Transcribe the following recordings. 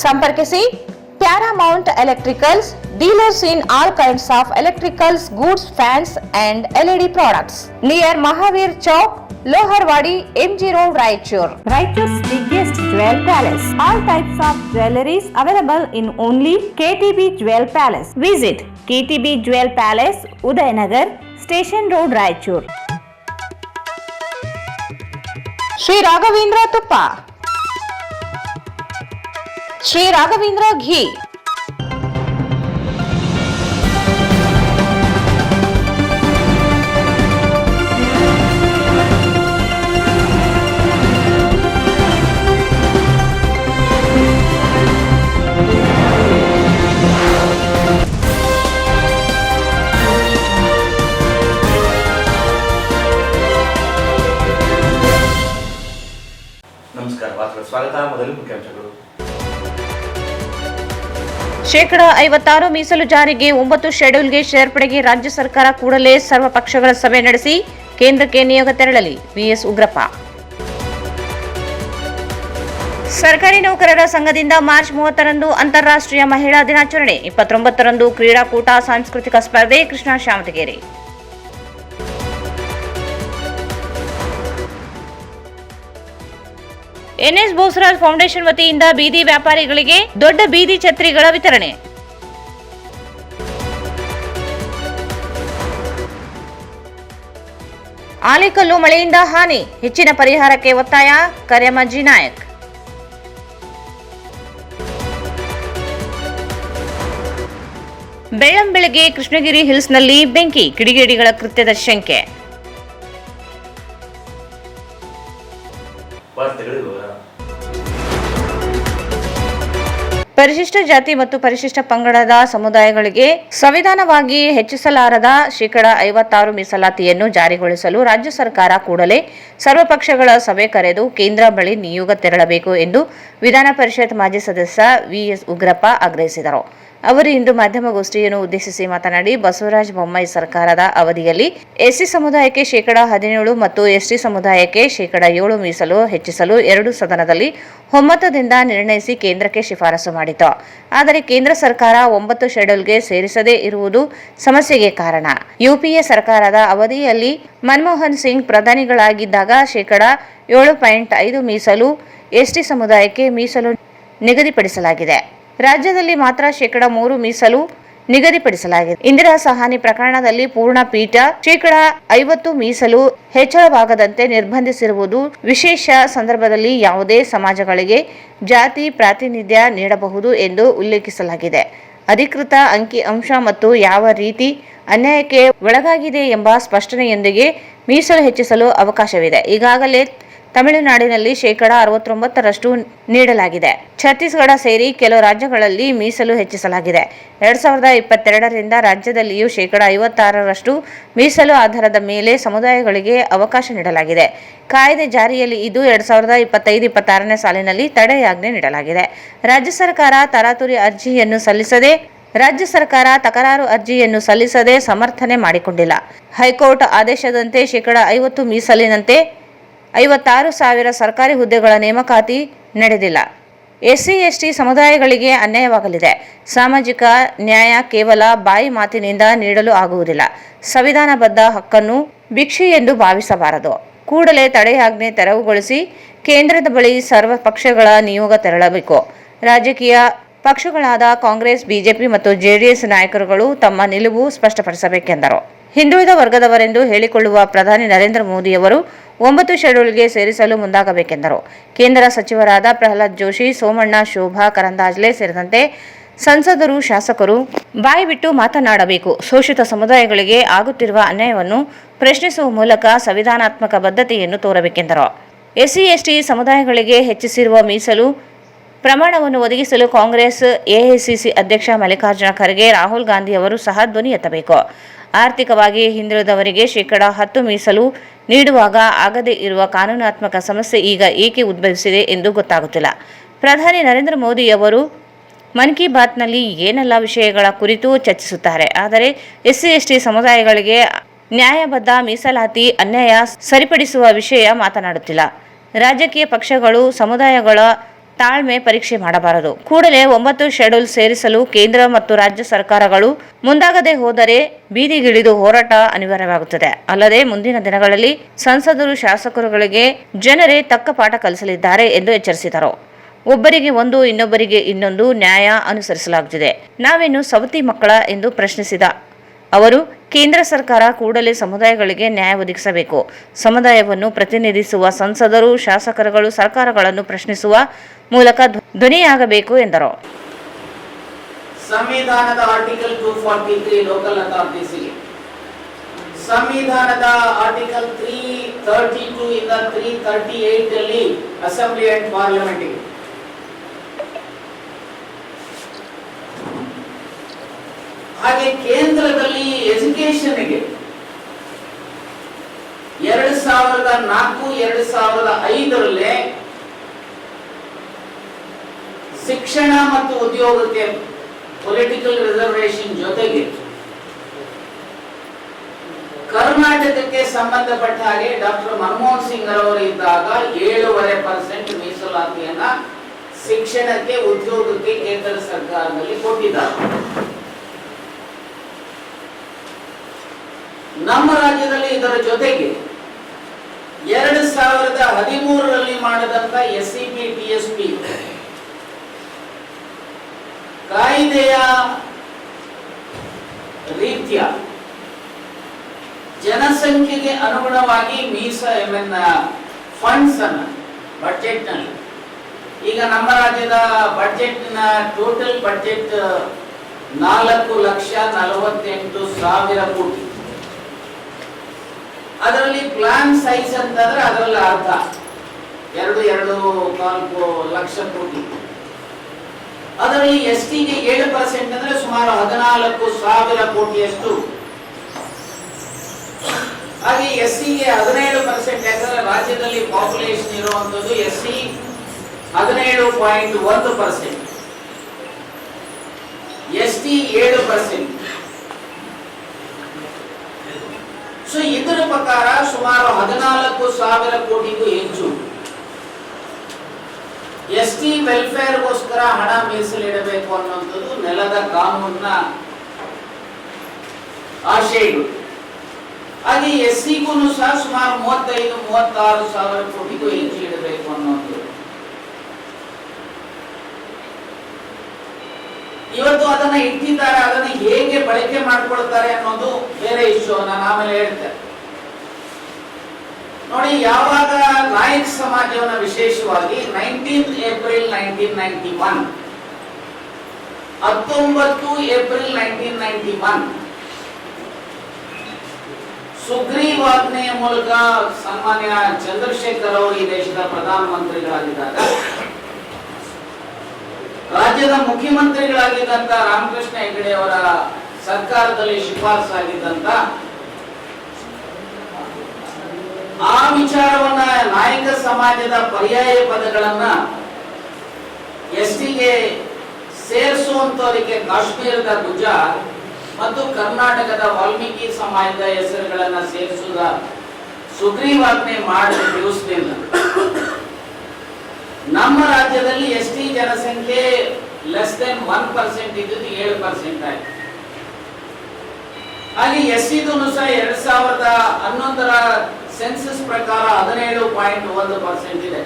ಸಂಪರ್ಕಿಸಿ Paramount Electricals, dealers in all kinds of electricals, goods, fans and LED products. Near Mahavir Chowk, Loharwadi, MG Road, Raichur. Raichur's biggest jewel palace. All types of jewelries available in only KTB Jewel Palace. Visit KTB Jewel Palace, Udayanagar, Station Road, Raichur. Sri Raghavendra Tuppa, Sri Raghavendra Ghee, ನಮಸ್ಕಾರ ಸ್ವಾಗತ. ಮೊದಲು ಮುಖ್ಯಾಂಶಗಳು. ಶೇಕಡ 56 ಮೀಸಲು ಜಾರಿಗೆ 9 ಶೆಡ್ಯೂಲ್ಗೆ ಸೇರ್ಪಡೆಗೆ ರಾಜ್ಯ ಸರ್ಕಾರ ಕೂಡಲೇ ಸರ್ವ ಪಕ್ಷಗಳ ಸಭೆ ನಡೆಸಿ ಕೇಂದ್ರಕ್ಕೆ ನಿಯೋಗ ತೆರಳಲಿ. ವಿಎಸ್ ಉಗ್ರಪ್ಪ. ಸರ್ಕಾರಿ ನೌಕರರ ಸಂಘದಿಂದ ಮಾರ್ಚ್ 30ರಂದು ಅಂತಾರಾಷ್ಟ್ರೀಯ ಮಹಿಳಾ ದಿನಾಚರಣೆ, 29ರಂದು ಕ್ರೀಡಾಕೂಟ, ಸಾಂಸ್ಕೃತಿಕ ಸ್ಪರ್ಧೆ, ಕೃಷ್ಣ ಶಾಮಟಗೇರಿ. ಎನ್ಎಸ್ ಬೋಸರಾಜ್ ಫೌಂಡೇಶನ್ ವತಿಯಿಂದ ಬೀದಿ ವ್ಯಾಪಾರಿಗಳಿಗೆ ದೊಡ್ಡ ಬೀದಿ ಛತ್ರಿಗಳ ವಿತರಣೆ. ಆಲಿಕಲ್ಲು ಮಳೆಯಿಂದ ಹಾನಿ, ಹೆಚ್ಚಿನ ಪರಿಹಾರಕ್ಕೆ ಒತ್ತಾಯ, ಕರ್ಯಮಜ್ಜಿ ನಾಯಕ್. ಬೆಳ್ಳಂಬೆಳಗ್ಗೆ ಕೃಷ್ಣಗಿರಿ ಹಿಲ್ಸ್ನಲ್ಲಿ ಬೆಂಕಿ, ಕಿಡಿಗೇಡಿಗಳ ಕೃತ್ಯದ ಶಂಕೆ. ಪರಿಶಿಷ್ಟ ಜಾತಿ ಮತ್ತು ಪರಿಶಿಷ್ಟ ಪಂಗಡದ ಸಮುದಾಯಗಳಿಗೆ ಸಂವಿಧಾನವಾಗಿ ಹೆಚ್ಚಿಸಲಾರದ ಶೇಕಡ 56 ಮೀಸಲಾತಿಯನ್ನು ಜಾರಿಗೊಳಿಸಲು ರಾಜ್ಯ ಸರ್ಕಾರ ಕೂಡಲೇ ಸರ್ವಪಕ್ಷಗಳ ಸಭೆ ಕರೆದು ಕೇಂದ್ರ ಬಳಿ ನಿಯೋಗ ತೆರಳಬೇಕು ಎಂದು ವಿಧಾನ ಪರಿಷತ್ ಮಾಜಿ ಸದಸ್ಯ ವಿಎಸ್ ಉಗ್ರಪ್ಪ ಆಗ್ರಹಿಸಿದರು. ಅವರು ಇಂದು ಮಾಧ್ಯಮಗೋಷ್ಠಿಯನ್ನು ಉದ್ದೇಶಿಸಿ ಮಾತನಾಡಿ, ಬಸವರಾಜ ಬೊಮ್ಮಾಯಿ ಸರ್ಕಾರದ ಅವಧಿಯಲ್ಲಿ ಎಸ್ಸಿ ಸಮುದಾಯಕ್ಕೆ ಶೇಕಡ 17 ಮತ್ತು ಎಸ್ಟಿ ಸಮುದಾಯಕ್ಕೆ ಶೇಕಡ 7 ಮೀಸಲು ಹೆಚ್ಚಿಸಲು 2 ಸದನದಲ್ಲಿ ಒಮ್ಮತದಿಂದ ನಿರ್ಣಯಿಸಿ ಕೇಂದ್ರಕ್ಕೆ ಶಿಫಾರಸು ಮಾಡಿತು. ಆದರೆ ಕೇಂದ್ರ ಸರ್ಕಾರ 9 ಶೆಡ್ಯೂಲ್ಗೆ ಸೇರಿಸದೇ ಇರುವುದು ಸಮಸ್ಯೆಗೆ ಕಾರಣ. ಯುಪಿಎ ಸರ್ಕಾರದ ಅವಧಿಯಲ್ಲಿ ಮನಮೋಹನ್ ಸಿಂಗ್ ಪ್ರಧಾನಿಗಳಾಗಿದ್ದಾಗ ಶೇಕಡ 7.5 ಮೀಸಲು ಎಸ್ಟಿ ಸಮುದಾಯಕ್ಕೆ ಮೀಸಲು ನಿಗದಿಪಡಿಸಲಾಗಿದೆ. ರಾಜ್ಯದಲ್ಲಿ ಮಾತ್ರ ಶೇಕಡ 3 ಮೀಸಲು ನಿಗದಿಪಡಿಸಲಾಗಿದೆ. ಇಂದಿರಾ ಸಹಾನಿ ಪ್ರಕರಣದಲ್ಲಿ ಪೂರ್ಣ ಪೀಠ ಶೇಕಡ 50 ಮೀಸಲು ಹೆಚ್ಚಳವಾಗದಂತೆ ನಿರ್ಬಂಧಿಸಿರುವುದು ವಿಶೇಷ ಸಂದರ್ಭದಲ್ಲಿ ಯಾವುದೇ ಸಮಾಜಗಳಿಗೆ ಜಾತಿ ಪ್ರಾತಿನಿಧ್ಯ ನೀಡಬಹುದು ಎಂದು ಉಲ್ಲೇಖಿಸಲಾಗಿದೆ. ಅಧಿಕೃತ ಅಂಕಿ ಅಂಶ ಮತ್ತು ಯಾವ ರೀತಿ ಅನ್ಯಾಯಕ್ಕೆ ಒಳಗಾಗಿದೆ ಎಂಬ ಸ್ಪಷ್ಟನೆಯೊಂದಿಗೆ ಮೀಸಲು ಹೆಚ್ಚಿಸಲು ಅವಕಾಶವಿದೆ. ಈಗಾಗಲೇ ತಮಿಳುನಾಡಿನಲ್ಲಿ ಶೇಕಡ 69ರಷ್ಟು ನೀಡಲಾಗಿದೆ. ಛತ್ತೀಸ್ಗಢ ಸೇರಿ ಕೆಲವು ರಾಜ್ಯಗಳಲ್ಲಿ ಮೀಸಲು ಹೆಚ್ಚಿಸಲಾಗಿದೆ. 2022ರಿಂದ ರಾಜ್ಯದಲ್ಲಿಯೂ ಶೇಕಡ 56ರಷ್ಟು ಮೀಸಲು ಆಧಾರದ ಮೇಲೆ ಸಮುದಾಯಗಳಿಗೆ ಅವಕಾಶ ನೀಡಲಾಗಿದೆ. ಕಾಯ್ದೆ ಜಾರಿಯಲ್ಲಿ ಇದ್ದು 2025-26ನೇ ಸಾಲಿನಲ್ಲಿ ತಡೆಯಾಜ್ಞೆ ನೀಡಲಾಗಿದೆ. ರಾಜ್ಯ ಸರ್ಕಾರ ತಕರಾರು ಅರ್ಜಿಯನ್ನು ಸಲ್ಲಿಸದೆ ಸಮರ್ಥನೆ ಮಾಡಿಕೊಂಡಿಲ್ಲ. ಹೈಕೋರ್ಟ್ ಆದೇಶದಂತೆ ಶೇಕಡ 50 ಮೀಸಲಿನಂತೆ 56,000 ಸರ್ಕಾರಿ ಹುದ್ದೆಗಳ ನೇಮಕಾತಿ ನಡೆದಿಲ್ಲ. ಎಸ್ಸಿ ಎಸ್ಟಿ ಸಮುದಾಯಗಳಿಗೆ ಅನ್ಯಾಯವಾಗಲಿದೆ. ಸಾಮಾಜಿಕ ನ್ಯಾಯ ಕೇವಲ ಬಾಯಿ ಮಾತಿನಿಂದ ನೀಡಲು ಆಗುವುದಿಲ್ಲ. ಸಂವಿಧಾನಬದ್ಧ ಹಕ್ಕನ್ನು ಭಿಕ್ಷೆ ಎಂದು ಭಾವಿಸಬಾರದು. ಕೂಡಲೇ ತಡೆಯಾಜ್ಞೆ ತೆರವುಗೊಳಿಸಿ ಕೇಂದ್ರದ ಬಳಿ ಸರ್ವ ಪಕ್ಷಗಳ ನಿಯೋಗ ತೆರಳಬೇಕು. ರಾಜಕೀಯ ಪಕ್ಷಗಳಾದ ಕಾಂಗ್ರೆಸ್, ಬಿಜೆಪಿ ಮತ್ತು ಜೆಡಿಎಸ್ ನಾಯಕರುಗಳು ತಮ್ಮ ನಿಲುವು ಸ್ಪಷ್ಟಪಡಿಸಬೇಕೆಂದರು. ಹಿಂದುಳಿದ ವರ್ಗದವರೆಂದು ಹೇಳಿಕೊಳ್ಳುವ ಪ್ರಧಾನಿ ನರೇಂದ್ರ ಮೋದಿಯವರು 9 ಶೆಡ್ಯೂಲ್ಗೆ ಸೇರಿಸಲು ಮುಂದಾಗಬೇಕೆಂದರು. ಕೇಂದ್ರ ಸಚಿವರಾದ ಪ್ರಹ್ಲಾದ್ ಜೋಶಿ, ಸೋಮಣ್ಣ, ಶೋಭಾ ಕರಂದಾಜ್ಲೆ ಸೇರಿದಂತೆ ಸಂಸದರು, ಶಾಸಕರು ಬಾಯಿ ಬಿಟ್ಟು ಮಾತನಾಡಬೇಕು. ಶೋಷಿತ ಸಮುದಾಯಗಳಿಗೆ ಆಗುತ್ತಿರುವ ಅನ್ಯಾಯವನ್ನು ಪ್ರಶ್ನಿಸುವ ಮೂಲಕ ಸಂವಿಧಾನಾತ್ಮಕ ಬದ್ಧತೆಯನ್ನು ತೋರಬೇಕೆಂದರು. ಎಸ್ಸಿ ಎಸ್ಟಿ ಸಮುದಾಯಗಳಿಗೆ ಹೆಚ್ಚಿಸಿರುವ ಮೀಸಲು ಪ್ರಮಾಣವನ್ನು ಒದಗಿಸಲು ಕಾಂಗ್ರೆಸ್ ಎಐಸಿಸಿ ಅಧ್ಯಕ್ಷ ಮಲ್ಲಿಕಾರ್ಜುನ ಖರ್ಗೆ, ರಾಹುಲ್ ಗಾಂಧಿ ಅವರು ಸಹ ಧ್ವನಿ ಎತ್ತಬೇಕು. ಆರ್ಥಿಕವಾಗಿ ಹಿಂದುಳಿದವರಿಗೆ ಶೇಕಡ 10 ಮೀಸಲು ನೀಡುವಾಗ ಆಗದೇ ಇರುವ ಕಾನೂನಾತ್ಮಕ ಸಮಸ್ಯೆ ಈಗ ಏಕೆ ಉದ್ಭವಿಸಿದೆ ಎಂದು ಗೊತ್ತಾಗುತ್ತಿಲ್ಲ. ಪ್ರಧಾನಿ ನರೇಂದ್ರ ಮೋದಿ ಅವರು ಮನ್ ಕಿ ಬಾತ್ನಲ್ಲಿ ಏನೆಲ್ಲ ವಿಷಯಗಳ ಕುರಿತು ಚರ್ಚಿಸುತ್ತಾರೆ, ಆದರೆ ಎಸ್ಸಿ ಎಸ್ಟಿ ಸಮುದಾಯಗಳಿಗೆ ನ್ಯಾಯಬದ್ಧ ಮೀಸಲಾತಿ ಅನ್ಯಾಯ ಸರಿಪಡಿಸುವ ವಿಷಯ ಮಾತನಾಡುತ್ತಿಲ್ಲ. ರಾಜಕೀಯ ಪಕ್ಷಗಳು ಸಮುದಾಯಗಳ ತಾಳ್ಮೆ ಪರೀಕ್ಷೆ ಮಾಡಬಾರದು. ಕೂಡಲೇ 9 ಶೆಡ್ಯೂಲ್ ಸೇರಿಸಲು ಕೇಂದ್ರ ಮತ್ತು ರಾಜ್ಯ ಸರ್ಕಾರಗಳು ಮುಂದಾಗದೆ ಹೋದರೆ ಬೀದಿಗಿಳಿದು ಹೋರಾಟ ಅನಿವಾರ್ಯವಾಗುತ್ತದೆ. ಅಲ್ಲದೆ ಮುಂದಿನ ದಿನಗಳಲ್ಲಿ ಸಂಸದರು ಶಾಸಕರುಗಳಿಗೆ ಜನರೇ ತಕ್ಕ ಪಾಠ ಕಲಿಸಲಿದ್ದಾರೆ ಎಂದು ಎಚ್ಚರಿಸಿದರು. ಒಬ್ಬರಿಗೆ ಒಂದು, ಇನ್ನೊಬ್ಬರಿಗೆ ಇನ್ನೊಂದು ನ್ಯಾಯ ಅನುಸರಿಸಲಾಗುತ್ತಿದೆ. ನಾವೇನು ಸವತಿ ಮಕ್ಕಳ ಎಂದು ಪ್ರಶ್ನಿಸಿದ ಅವರು, ಕೇಂದ್ರ ಸರ್ಕಾರ ಕೂಡಲೇ ಸಮುದಾಯಗಳಿಗೆ ನ್ಯಾಯ ಒದಗಿಸಬೇಕು. ಸಮುದಾಯವನ್ನು ಪ್ರತಿನಿಧಿಸುವ ಸಂಸದರು, ಶಾಸಕರುಗಳು ಸರ್ಕಾರಗಳನ್ನು ಪ್ರಶ್ನಿಸುವ ಮೂಲಕ ಧ್ವನಿಯಾಗಬೇಕು ಎಂದರು. ಸಂವಿಧಾನದ ಆರ್ಟಿಕಲ್ 243 ಲೋಕಲ್ ಅಥಾರಿಟೀಸ್ಗೆ, ಸಂವಿಧಾನದ ಆರ್ಟಿಕಲ್ 332 ಇಂದ 338 ಅಲ್ಲಿ ಅಸೆಂಬ್ಲಿ ಅಂಡ್ ಪಾರ್ಲಿಮೆಂಟ್ಗೆ, ಹಾಗೆ ಕೇಂದ್ರದಲ್ಲಿ ಎಜುಕೇಶನ್ಗೆ 2004-2005 ಶಿಕ್ಷಣ ಮತ್ತು ಉದ್ಯೋಗಕ್ಕೆ ಪೊಲಿಟಿಕಲ್ ರಿಸರ್ವೇಶನ್ ಜೊತೆಗೆ ಕರ್ನಾಟಕಕ್ಕೆ ಸಂಬಂಧಪಟ್ಟ ಹಾಗೆ ಡಾಕ್ಟರ್ ಮನಮೋಹನ್ ಸಿಂಗ್ ಅವರು ಇದ್ದಾಗ 7.5% ಮೀಸಲಾತಿಯನ್ನ ಶಿಕ್ಷಣಕ್ಕೆ, ಉದ್ಯೋಗಕ್ಕೆ ಕೇಂದ್ರ ಸರ್ಕಾರದಲ್ಲಿ ಕೊಟ್ಟಿದ್ದಾರೆ. ನಮ್ಮ ರಾಜ್ಯದಲ್ಲಿ ಇದರ ಜೊತೆಗೆ 2013 ಮಾಡಿದಂತ SCP TSP ಕಾಯ್ದೆಯ ರೀತಿಯ ಜನಸಂಖ್ಯೆಗೆ ಅನುಗುಣವಾಗಿ ಫಂಡ್ಸ್ ಅನ್ನ ಬಜೆಟ್ ನಲ್ಲಿ, ಈಗ ನಮ್ಮ ರಾಜ್ಯದ ಬಜೆಟ್ ನ ಟೋಟಲ್ ಬಜೆಟ್ 4,48,000 ಕೋಟಿ. ಅದರಲ್ಲಿ ಪ್ಲಾನ್ ಸೈಜ್ ಅಂತಂದ್ರೆ ಅದರಲ್ಲಿ ಅರ್ಧ 2.4 ಲಕ್ಷ ಕೋಟಿ. ಅದರಲ್ಲಿ STಗೆ 7% ಅಂದ್ರೆ ಸುಮಾರು 14,000 ಕೋಟಿಯಷ್ಟು. ಹಾಗೆ SCಗೆ 17%, ಯಾಕಂದ್ರೆ ರಾಜ್ಯದಲ್ಲಿ ಪಾಪ್ಯುಲೇಷನ್ ಇರುವಂತದ್ದು SC 17.1%, ST 7%. ಸೊ ಇದರ ಪ್ರಕಾರ ಸುಮಾರು 14,000 ಕೋಟಿಗೂ ಹೆಚ್ಚು ST ವೆಲ್ಫೇರ್ಗೋಸ್ಕರ ಹಣ ಮೀಸಲಿಡಬೇಕು ಅನ್ನುವಂಥದ್ದು ನೆಲದ ಕಾನೂನಿನ ಆಶಯಗಳು. ಹಾಗೆ SCಗೂ ಸಹ ಸುಮಾರು 35-36,000 ಕೋಟಿಗೂ ಹೆಚ್ಚು ಇಡಬೇಕು ಅನ್ನುವಂಥದ್ದು. ಇವತ್ತು ಅದನ್ನ ಇಟ್ಟಿದ್ದಾರೆ, ಅದನ್ನ ಹೇಗೆ ಬಳಕೆ ಮಾಡ್ಕೊಳ್ತಾರೆ ಅನ್ನೋದು ಬೇರೆ ಇಶ್ಯೂ, ನಾನು ಆಮೇಲೆ ಹೇಳ್ತೇನೆ. ನೋಡಿ, ಯಾವಾಗ ನಾಯಕ್ ಸಮಾಜವನ್ನ ವಿಶೇಷವಾಗಿ 19 ಏಪ್ರಿಲ್ 1991 ಸುಗ್ರೀವಾಜ್ಞೆಯ ಮೂಲಕ ಸನ್ಮಾನ್ಯ ಚಂದ್ರಶೇಖರ್ ಅವರು ಈ ದೇಶದ ಪ್ರಧಾನಮಂತ್ರಿಗಳಾಗಿದ್ದಾಗ ರಾಜ್ಯದ ಮುಖ್ಯಮಂತ್ರಿಗಳಾಗಿದ್ದಂತ ರಾಮಕೃಷ್ಣ ಹೆಗಡೆ ಅವರ ಸರ್ಕಾರದಲ್ಲಿ ಶಿಫಾರಸಾಗಿದ್ದಂತ ಆ ವಿಚಾರವನ್ನ ನಾಯಕ ಸಮಾಜದ ಪರ್ಯಾಯ ಪದಗಳನ್ನ STಗೆ ಸೇರಿಸುವಂತವರಿಗೆ ಕಾಶ್ಮೀರದ ಗುಜಾರ್ ಮತ್ತು ಕರ್ನಾಟಕದ ವಾಲ್ಮೀಕಿ ಸಮಾಜದ ಹೆಸರುಗಳನ್ನ ಸೇರಿಸುವ ಸುಗ್ರೀವಾಜ್ಞೆ ಮಾಡಿದ ದಿವಸದಿಂದ ನಮ್ಮ ರಾಜ್ಯದಲ್ಲಿ ST ಜನಸಂಖ್ಯೆ <1% ಇದ್ದು 7% ಆಯ್ತು. ಹಾಗೆ SCದು ಸಹ 2011 ಸೆನ್ಸಸ್ ಪ್ರಕಾರ 17.1% ಇದೆ.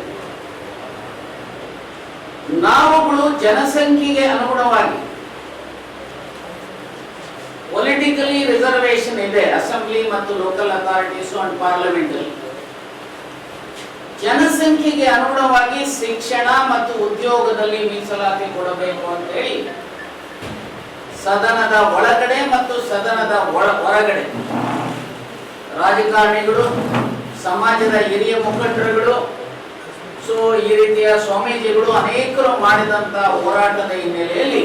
ನಾವುಗಳು ಜನಸಂಖ್ಯೆಗೆ ಅನುಗುಣವಾಗಿ ಪೊಲಿಟಿಕಲಿ ರಿಸರ್ವೇಶನ್ ಇದೆ ಅಸೆಂಬ್ಲಿ ಮತ್ತು ಲೋಕಲ್ ಅಥಾರಿಟೀಸ್ ಅಂಡ್ ಪಾರ್ಲಿಮೆಂಟ್ ಅಲ್ಲಿ. ಜನಸಂಖ್ಯೆಗೆ ಅನುಗುಣವಾಗಿ ಶಿಕ್ಷಣ ಮತ್ತು ಉದ್ಯೋಗದಲ್ಲಿ ಮೀಸಲಾತಿ ಕೊಡಬೇಕು ಅಂತ ಹೇಳಿ ಸದನದ ಒಳಗಡೆ ಮತ್ತು ಸದನದ ಹೊರಗಡೆ ರಾಜಕಾರಣಿಗಳು, ಸಮಾಜದ ಹಿರಿಯ ಮುಖಂಡರುಗಳು, ಸೊ ಈ ರೀತಿಯ ಸ್ವಾಮೀಜಿಗಳು ಅನೇಕರು ಮಾಡಿದಂತ ಹೋರಾಟದ ಹಿನ್ನೆಲೆಯಲ್ಲಿ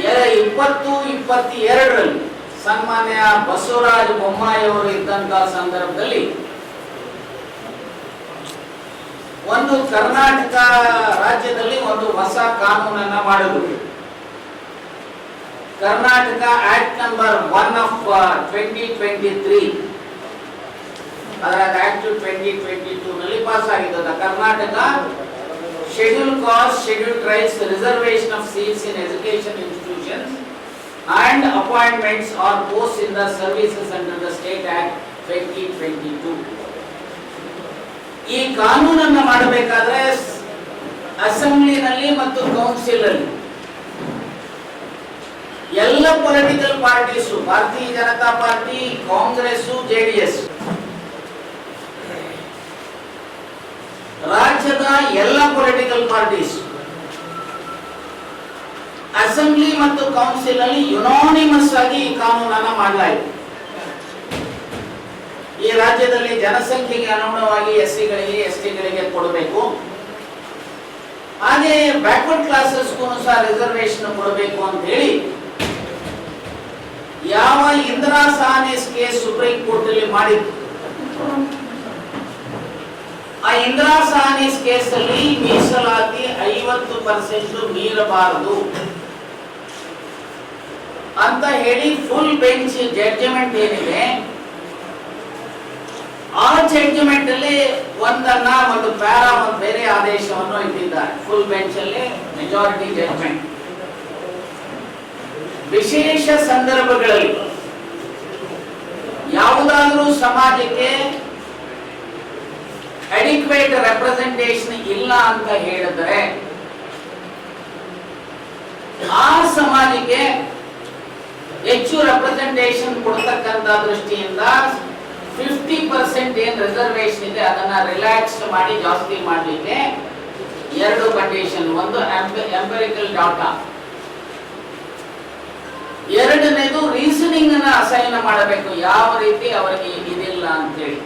2022ರಲ್ಲಿ ಸನ್ಮಾನ್ಯ ಬಸವರಾಜ ಬೊಮ್ಮಾಯಿ ಅವರು ಇದ್ದಂತ ಸಂದರ್ಭದಲ್ಲಿ ಒಂದು ಕರ್ನಾಟಕ ರಾಜ್ಯದಲ್ಲಿ ಒಂದು ಹೊಸ ಕಾನೂನನ್ನ ಮಾಡಿದ್ರು. ಕರ್ನಾಟಕ ಆಕ್ಟ್ ನಂಬರ್ 1 of 2023, ಅದರ ಆಕ್ಟ್ 2022 ನಲ್ಲಿ ಪಾಸ್ ಆಗಿದ್ದ Karnataka scheduled caste, scheduled tribes, reservation of seats in education institutions and appointments or posts in the services under the State Act 2022. ಈ ಕಾನೂನನ್ನು ಮಾಡಬೇಕಾದ್ರೆ ಅಸೆಂಬ್ಲಿನಲ್ಲಿ ಮತ್ತು ಕೌನ್ಸಿಲ್ ಅಲ್ಲಿ ಎಲ್ಲ ಪೊಲಿಟಿಕಲ್ ಪಾರ್ಟೀಸ್, ಭಾರತೀಯ ಜನತಾ ಪಾರ್ಟಿ, ಕಾಂಗ್ರೆಸ್, ಜೆಡಿಎಸ್, ರಾಜ್ಯದ ಎಲ್ಲ ಪೊಲಿಟಿಕಲ್ ಪಾರ್ಟೀಸ್ ಅಸೆಂಬ್ಲಿ ಮತ್ತು ಕೌನ್ಸಿಲ್ ಅಲ್ಲಿ ಯುನಾನಿಮಸ್ ಆಗಿ ಈ ಕಾನೂನನ್ನು ಮಾಡಲಾಯಿತು. ಈ ರಾಜ್ಯದಲ್ಲಿ ಜನಸಂಖ್ಯೆಗೆ ಅನುಗುಣವಾಗಿ ಎಸ್ಸಿಗಳಿಗೆ, ಎಸ್ಟಿಗಳಿಗೆ ಕೊಡಬೇಕು, ಹಾಗೆ ಬ್ಯಾಕ್ವರ್ಡ್ ಕ್ಲಾಸಸ್ಗೂ ಸಹ ರಿಸರ್ವೇಶನ್ ಕೊಡಬೇಕು ಅಂತ ಹೇಳಿ ಯಾವ Indira Sahni case supreme court ಅಲ್ಲಿ ಮಾಡಿತ್ತು. ಆ ಇಂದಿರಾ ಸಾಹ್ನಿ ಕೇಸ್ ಅಲ್ಲಿ ಮೀಸಲಾತಿ 50% ಮೀರಬಾರದು ಅಂತ ಹೇಳಿ ಫುಲ್ ಬೆಂಚ್ ಜಡ್ಜ್ಮೆಂಟ್ ಏನಿದೆ, ಆ ಜಡ್ಜ್ಮೆಂಟ್ ಅಲ್ಲಿ ಒಂದು ಪ್ಯಾರಾ ಒಂದು ಬೇರೆ ಆದೇಶವನ್ನು ಇಟ್ಟಿದ್ದಾರೆ. ಫುಲ್ ಬೆಂಚ್ ಅಲ್ಲಿ ಮೆಜಾರಿಟಿ ಜಡ್ಜ್ಮೆಂಟ್ ವಿಶೇಷ ಸಂದರ್ಭಗಳಲ್ಲಿ ಯಾವುದಾದ್ರೂ ಸಮಾಜಕ್ಕೆ ಅಡಿಕ್ವೇಟ್ ರೆಪ್ರೆಸೆಂಟೇಷನ್ ಇಲ್ಲ ಅಂತ ಹೇಳಿದ್ರೆ ಆ ಸಮಾಜಕ್ಕೆ ಹೆಚ್ಚು ರೆಪ್ರೆಸೆಂಟೇಷನ್ ಕೊಡ್ತಕ್ಕಂತ ದೃಷ್ಟಿಯಿಂದ 50% ಏನ್ ರಿಸರ್ವೇಶನ್ ಇದೆ ಅದನ್ನ ರಿಲ್ಯಾಕ್ಸ್ ಮಾಡಿ ಜಾಸ್ತಿ ಮಾಡಲಿಕ್ಕೆ 2 ಕಂಡೀಷನ್. ಒಂದು ಎಂಪಿರಿಕಲ್ ಡಾಟಾ, ಎರಡನೇದು ರೀಸನಿಂಗ್ ಅನ್ನ ಅಸೈನ್ ಮಾಡಬೇಕು, ಯಾವ ರೀತಿ ಅವರಿಗೆ ಇದಿಲ್ಲ ಅಂತ ಹೇಳಿ.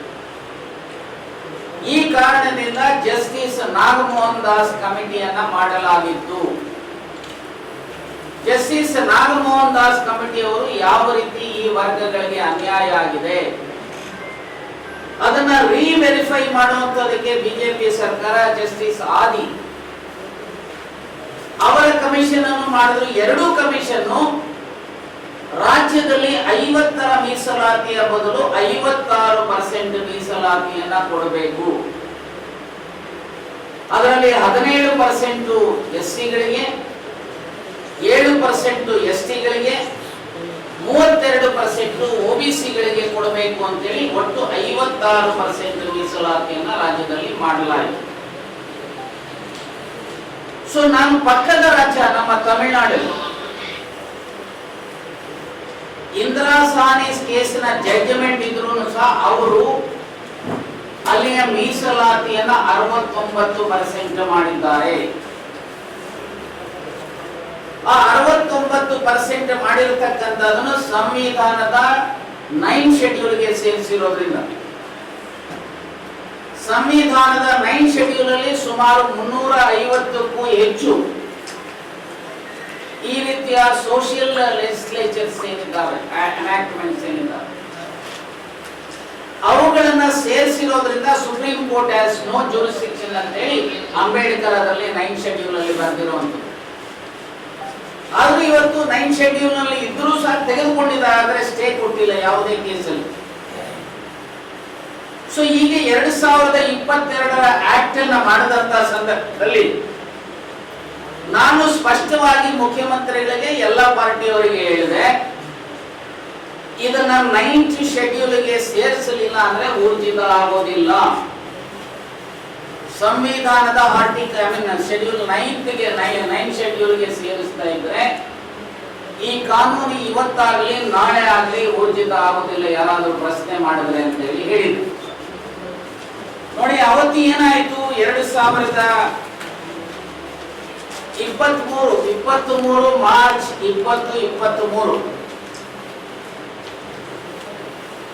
ಈ ಕಾರಣದಿಂದ ಜಸ್ಟಿಸ್ ನಾಗಮೋಹನ್ ದಾಸ್ ಕಮಿಟಿಯನ್ನ ಮಾಡಲಾಗಿತ್ತು. ಜಸ್ಟಿಸ್ ನಾಗಮೋಹನ್ ದಾಸ್ ಕಮಿಟಿಯವರು ಯಾವ ರೀತಿ ಈ ವರ್ಗಗಳಿಗೆ ಅನ್ಯಾಯ ಆಗಿದೆ ಅದನ್ನ ರಿವೆರಿಫೈ ಮಾಡುವಂತದಕ್ಕೆ ಬಿಜೆಪಿ ಸರ್ಕಾರ ಜಸ್ಟಿಸ್ ಆದಿ ಅವರ ಕಮಿಷನ್ ಅನ್ನು ಮಾಡಿದ್ರು. 2 ಕಮಿಷನ್ ರಾಜ್ಯದಲ್ಲಿ 50 ಮೀಸಲಾತಿಯ ಬದಲು 56% ಮೀಸಲಾತಿಯನ್ನ ಕೊಡಬೇಕು. ಅದರಲ್ಲಿ 17% ಎಸ್ಸಿಗಳಿಗೆ, 7% ಎಸ್ಟಿಗಳಿಗೆ, 32% ಒಬಿಸಿಗಳಿಗೆ ಕೊಡಬೇಕು ಅಂತೇಳಿ ಒಟ್ಟು 56% ಮೀಸಲಾತಿಯನ್ನ ರಾಜ್ಯದಲ್ಲಿ ಮಾಡಲಾಯಿತು. ಸೊ ನಾನು ಪಕ್ಕದ ರಾಜ್ಯ ನಮ್ಮ ತಮಿಳುನಾಡು ಇಂದಿರಾ ಸಾಹ್ನಿ ಕೇಸಿನ ಜಡ್ಜ್ಮೆಂಟ್ ಇದ್ರೂ ಸಹ ಅವರು ಅಲ್ಲಿಯ ಮೀಸಲಾತಿಯನ್ನ 69% ಮಾಡಿದ್ದಾರೆ. ಆ 69% ಮಾಡಿರತಕ್ಕಂಥದನ್ನು ಸಂವಿಧಾನದ 9 ಶೆಡ್ಯೂಲ್ಗೆ ಸೇರಿಸಿರೋದ್ರಿಂದ ಸಂವಿಧಾನದ 9 ಶೆಡ್ಯೂಲ್ ಅಲ್ಲಿ ಸುಮಾರು 350ಕ್ಕೂ ಹೆಚ್ಚು ಈ ರೀತಿಯ ಸೋಷಿಯಲ್ ಲೆಜಿಸ್ಲೇಚರ್ಸ್ ಏನಿದ್ದಾವೆ, ಎನಾಕ್ಟ್ಮೆಂಟ್ಸ್ ಏನಿದ್ದಾವೆ, ಅವುಗಳನ್ನ ಸೇರಿಸಿರೋದ್ರಿಂದ Supreme Court has no jurisdiction ಅಂತ ಹೇಳಿ ಅಂಬೇಡ್ಕರ್ ಅದರಲ್ಲಿ 9 ಶೆಡ್ಯೂಲ್ ಅಲ್ಲಿ ಬರೆದಿರುವಂಥದ್ದು. ಆದ್ರೂ ಇವತ್ತು 9 ಶೆಡ್ಯೂಲ್ ನಲ್ಲಿ ಇದ್ರೂ ಸಹ ತೆಗೆದುಕೊಂಡಿದ್ದಾರೆ, ಆದ್ರೆ ಸ್ಟೇ ಕೊಟ್ಟಿಲ್ಲ ಯಾವುದೇ ಕೇಸಲ್ಲಿ. ಸೊ ಹೀಗೆ 2022ರ ಆಕ್ಟ್ ಅನ್ನ ಮಾಡಿದಂತ ಸಂದರ್ಭದಲ್ಲಿ ನಾನು ಸ್ಪಷ್ಟವಾಗಿ ಮುಖ್ಯಮಂತ್ರಿಗಳಿಗೆ ಎಲ್ಲ ಪಾರ್ಟಿಯವರಿಗೆ ಹೇಳಿದೆ, ಇದನ್ನ 9th ಶೆಡ್ಯೂಲ್ಗೆ ಸೇರಿಸಲಿಲ್ಲ ಅಂದ್ರೆ ಊರ್ಜಿತ ಆಗೋದಿಲ್ಲ. ಸಂವಿಧಾನದ ಶೆಡ್ಯೂಲ್ 9 ಶೆಡ್ಯೂಲ್ಗೆ ಸೇರಿಸ್ತಾ ಇದ್ರೆ ಈ ಕಾನೂನು ಇವತ್ತಾಗ್ಲಿ ನಾಳೆ ಆಗ್ಲಿ ಊರ್ಜಿತ ಆಗೋದಿಲ್ಲ, ಯಾರಾದ್ರೂ ಪ್ರಶ್ನೆ ಮಾಡಿದ್ರೆ ಅಂತ ಹೇಳಿ ಹೇಳಿದ್ರು. ನೋಡಿ ಅವತ್ತು ಏನಾಯ್ತು, 2023 ಮಾರ್ಚ್ 2023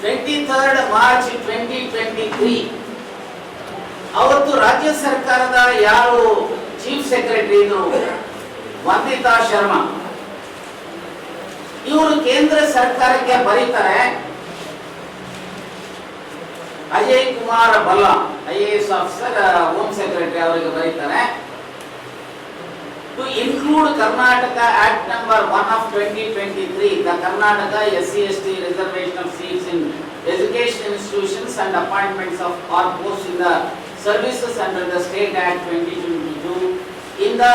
23rd ಮಾರ್ಚ್ 2023 ಅವತ್ತು ರಾಜ್ಯ ಸರ್ಕಾರದ ಯಾರು ಚೀಫ್ ಸೆಕ್ರೆಟರಿ ಇದ್ರು ವಂದಿತಾ ಶರ್ಮಾ, ಇವರು ಕೇಂದ್ರ ಸರ್ಕಾರಕ್ಕೆ ಬರೀತಾರೆ, Ajay Kumar Bhalla IAS officer home secretary ಅವರಿಗೆ ಬರೀತಾರೆ, to include Karnataka Act number 1 of 2023, the Karnataka SC/ST reservation of seats in education institutions and appointments of or posts in the services under the State Act 2022 the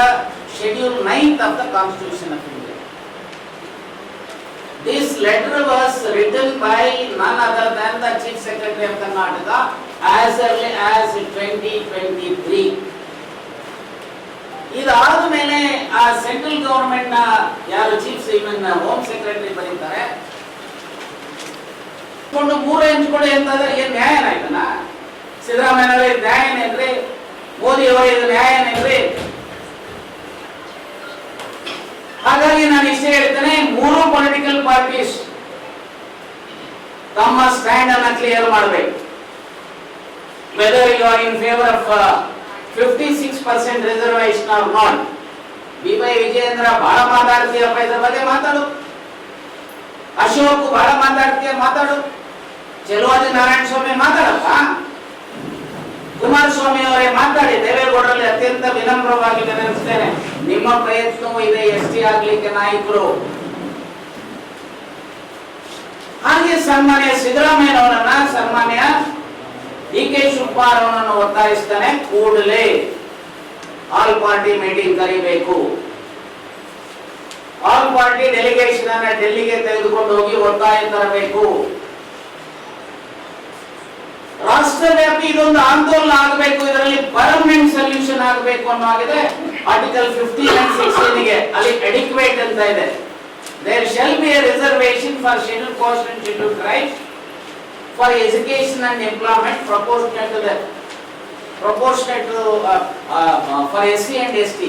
Schedule 9th of the Constitution of India. This letter was written by none other than the Chief Secretary of Karnataka as early as 2023. ಇದಾದ ಮೇಲೆ ಆ central government ನ ಯಾರು chief home secretary ಬರೀತಾರೆ ಕೊಂಡು 3 ಹಂಚ್ಕೊಳ್ಳಿ ಅಂತಂದ್ರೆ ಏನ್ ನ್ಯಾಯನ ಇದನ್ನ? ಸಿದ್ದರಾಮಯ್ಯ ನ್ಯಾಯನೇನ್ರಿ? ಮೋದಿ ಅವರ ಇದು ನ್ಯಾಯನೇನ್ರಿ? ಹಾಗಾಗಿ ನಾನು ಇಷ್ಟೇ ಹೇಳ್ತೇನೆ, 3 ಪೊಲಿಟಿಕಲ್ ಪಾರ್ಟೀಸ್ ತಮ್ಮ ಸ್ಟ್ಯಾಂಡ್ ಅನ್ನ ಕ್ಲಿಯರ್ ಮಾಡಬೇಕು. Whether you are in favour of 56% reservation or not. B Y. Vijayendra ಬಹಳ ಮಾತಾಡ್ತೀಯಪ್ಪ ಇದ್ರ ಬಗ್ಗೆ ಮಾತಾಡು. ಅಶೋಕ್ ಬಹಳ ಮಾತಾಡ್ತೀಯ ಮಾತಾಡು. ಚೆಲುವಾದಿ ನಾರಾಯಣ ಸ್ವಾಮಿ ಮಾತಾಡಪ್ಪ. ಕುಮಾರಸ್ವಾಮಿ ಅವರೇ ಮಾತಾಡಿ. ದೇವೇಗೌಡರಲ್ಲಿ ಅತ್ಯಂತ ವಿನಮ್ರವಾಗಿ ವಿನಂತಿಸ್ತೇನೆ, ನಿಮ್ಮ ಪ್ರಯತ್ನವೂ ಇದೆ ಎಸ್ಟಿ ಆಗ್ಲಿಕ್ಕೆ ನಾಯಕರು. ಹಾಗೆ ಸನ್ಮಾನ್ಯ ಸಿದ್ದರಾಮಯ್ಯನವರನ್ನ, ಸನ್ಮಾನ್ಯ ಡಿ.ಕೆ. ಶಿವಕುಮಾರ್ ಅವರನ್ನು ಒತ್ತಾಯಿಸ್ತಾನೆ, ಕೂಡಲೇ ಆಲ್ ಪಾರ್ಟಿ ಮೀಟಿಂಗ್ ಕರಿಬೇಕು. ಆಲ್ ಪಾರ್ಟಿ ಡೆಲಿಗೇಷನ್ ಅನ್ನ ಡೆಲ್ಲಿಗೆ ತೆಗೆದುಕೊಂಡು ಹೋಗಿ ಒತ್ತಾಯ ತರಬೇಕು. ರಾಷ್ಟ್ರವ್ಯಾಪಿ ಇದೊಂದು ಆಂದೋಲನ ಆಗಬೇಕು. ಇದರಲ್ಲಿ ಪರ್ಮನೆಂಟ್ ಸೊಲ್ಯೂಷನ್ ಆಗಬೇಕು ಅನ್ನೋಗಿದೆ ಆರ್ಟಿಕಲ್ 15 and 16 ಗೆ. ಅಲ್ಲಿ ಅಡಿಕ್ವೇಟ್ ಅಂತ ಇದೆ. There shall be a reservation for scheduled caste and scheduled tribes for education and employment proportionate to for SC and ST.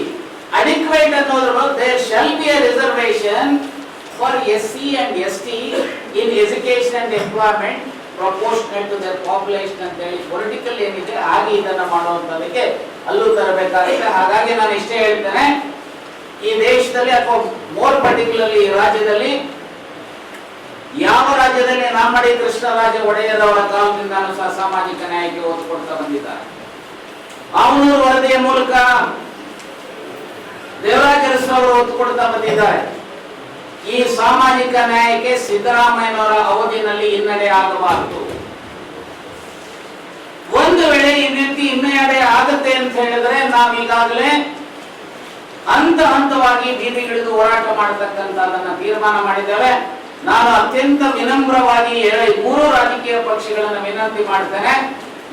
Adequate ಅನ್ನೋದ್ರು there shall be a reservation for SC and ST in education and employment proportionate to their population ಅಂತ ಹೇಳಿ political ಏನಿದೆ ಹಾಗೆ ಇದನ್ನ ಮಾಡುವಂತದಕ್ಕೆ ಅಲ್ಲೂ ತರಬೇಕಾಗಿದೆ. ಹಾಗಾಗಿ ನಾನು ಇಷ್ಟೇ ಹೇಳ್ತೇನೆ, ಈ ದೇಶದಲ್ಲಿ ಅಥವಾ ಮೋರ್ ಪರ್ಟಿಕ್ಯುಲರ್ಲಿ ಈ ರಾಜ್ಯದಲ್ಲಿ, ಯಾವ ರಾಜ್ಯದಲ್ಲಿ ನಾಮಡಿ ಕೃಷ್ಣರಾಜ ಒಡೆಯರವರ ಕಾಲದಿಂದಾನು ಸಹ ಸಾಮಾಜಿಕ ನ್ಯಾಯಕ್ಕೆ ಒತ್ತು ಕೊಡ್ತಾ ಬಂದಿದ್ದಾರೆ. ಅವನೂರು ವರದಿಯ ಮೂಲಕ ದೇವರಾಜ ಅರಸು ಅವರು ಒತ್ತು ಕೊಡ್ತಾ ಬಂದಿದ್ದಾರೆ. ಈ ಸಾಮಾಜಿಕ ನ್ಯಾಯಕ್ಕೆ ಸಿದ್ದರಾಮಯ್ಯನವರ ಅವಧಿಯಲ್ಲಿ ಹಿನ್ನಡೆ ಆಗಬಾರದು. ಒಂದು ವೇಳೆ ಈ ರೀತಿ ಹಿನ್ನಡೆ ಆಗುತ್ತೆ ಅಂತ ಹೇಳಿದ್ರೆ ನಾವು ಈಗಾಗಲೇ ಹಂತವಾಗಿ ಬೀದಿಗಿಳಿದು ಹೋರಾಟ ಮಾಡತಕ್ಕಂಥದ್ದನ್ನ ತೀರ್ಮಾನ ಮಾಡಿದ್ದೇವೆ. ನಾನು ಅತ್ಯಂತ ವಿನಮ್ರವಾಗಿ 3 ರಾಜಕೀಯ ಪಕ್ಷಗಳನ್ನು ವಿನಂತಿ ಮಾಡ್ತೇನೆ,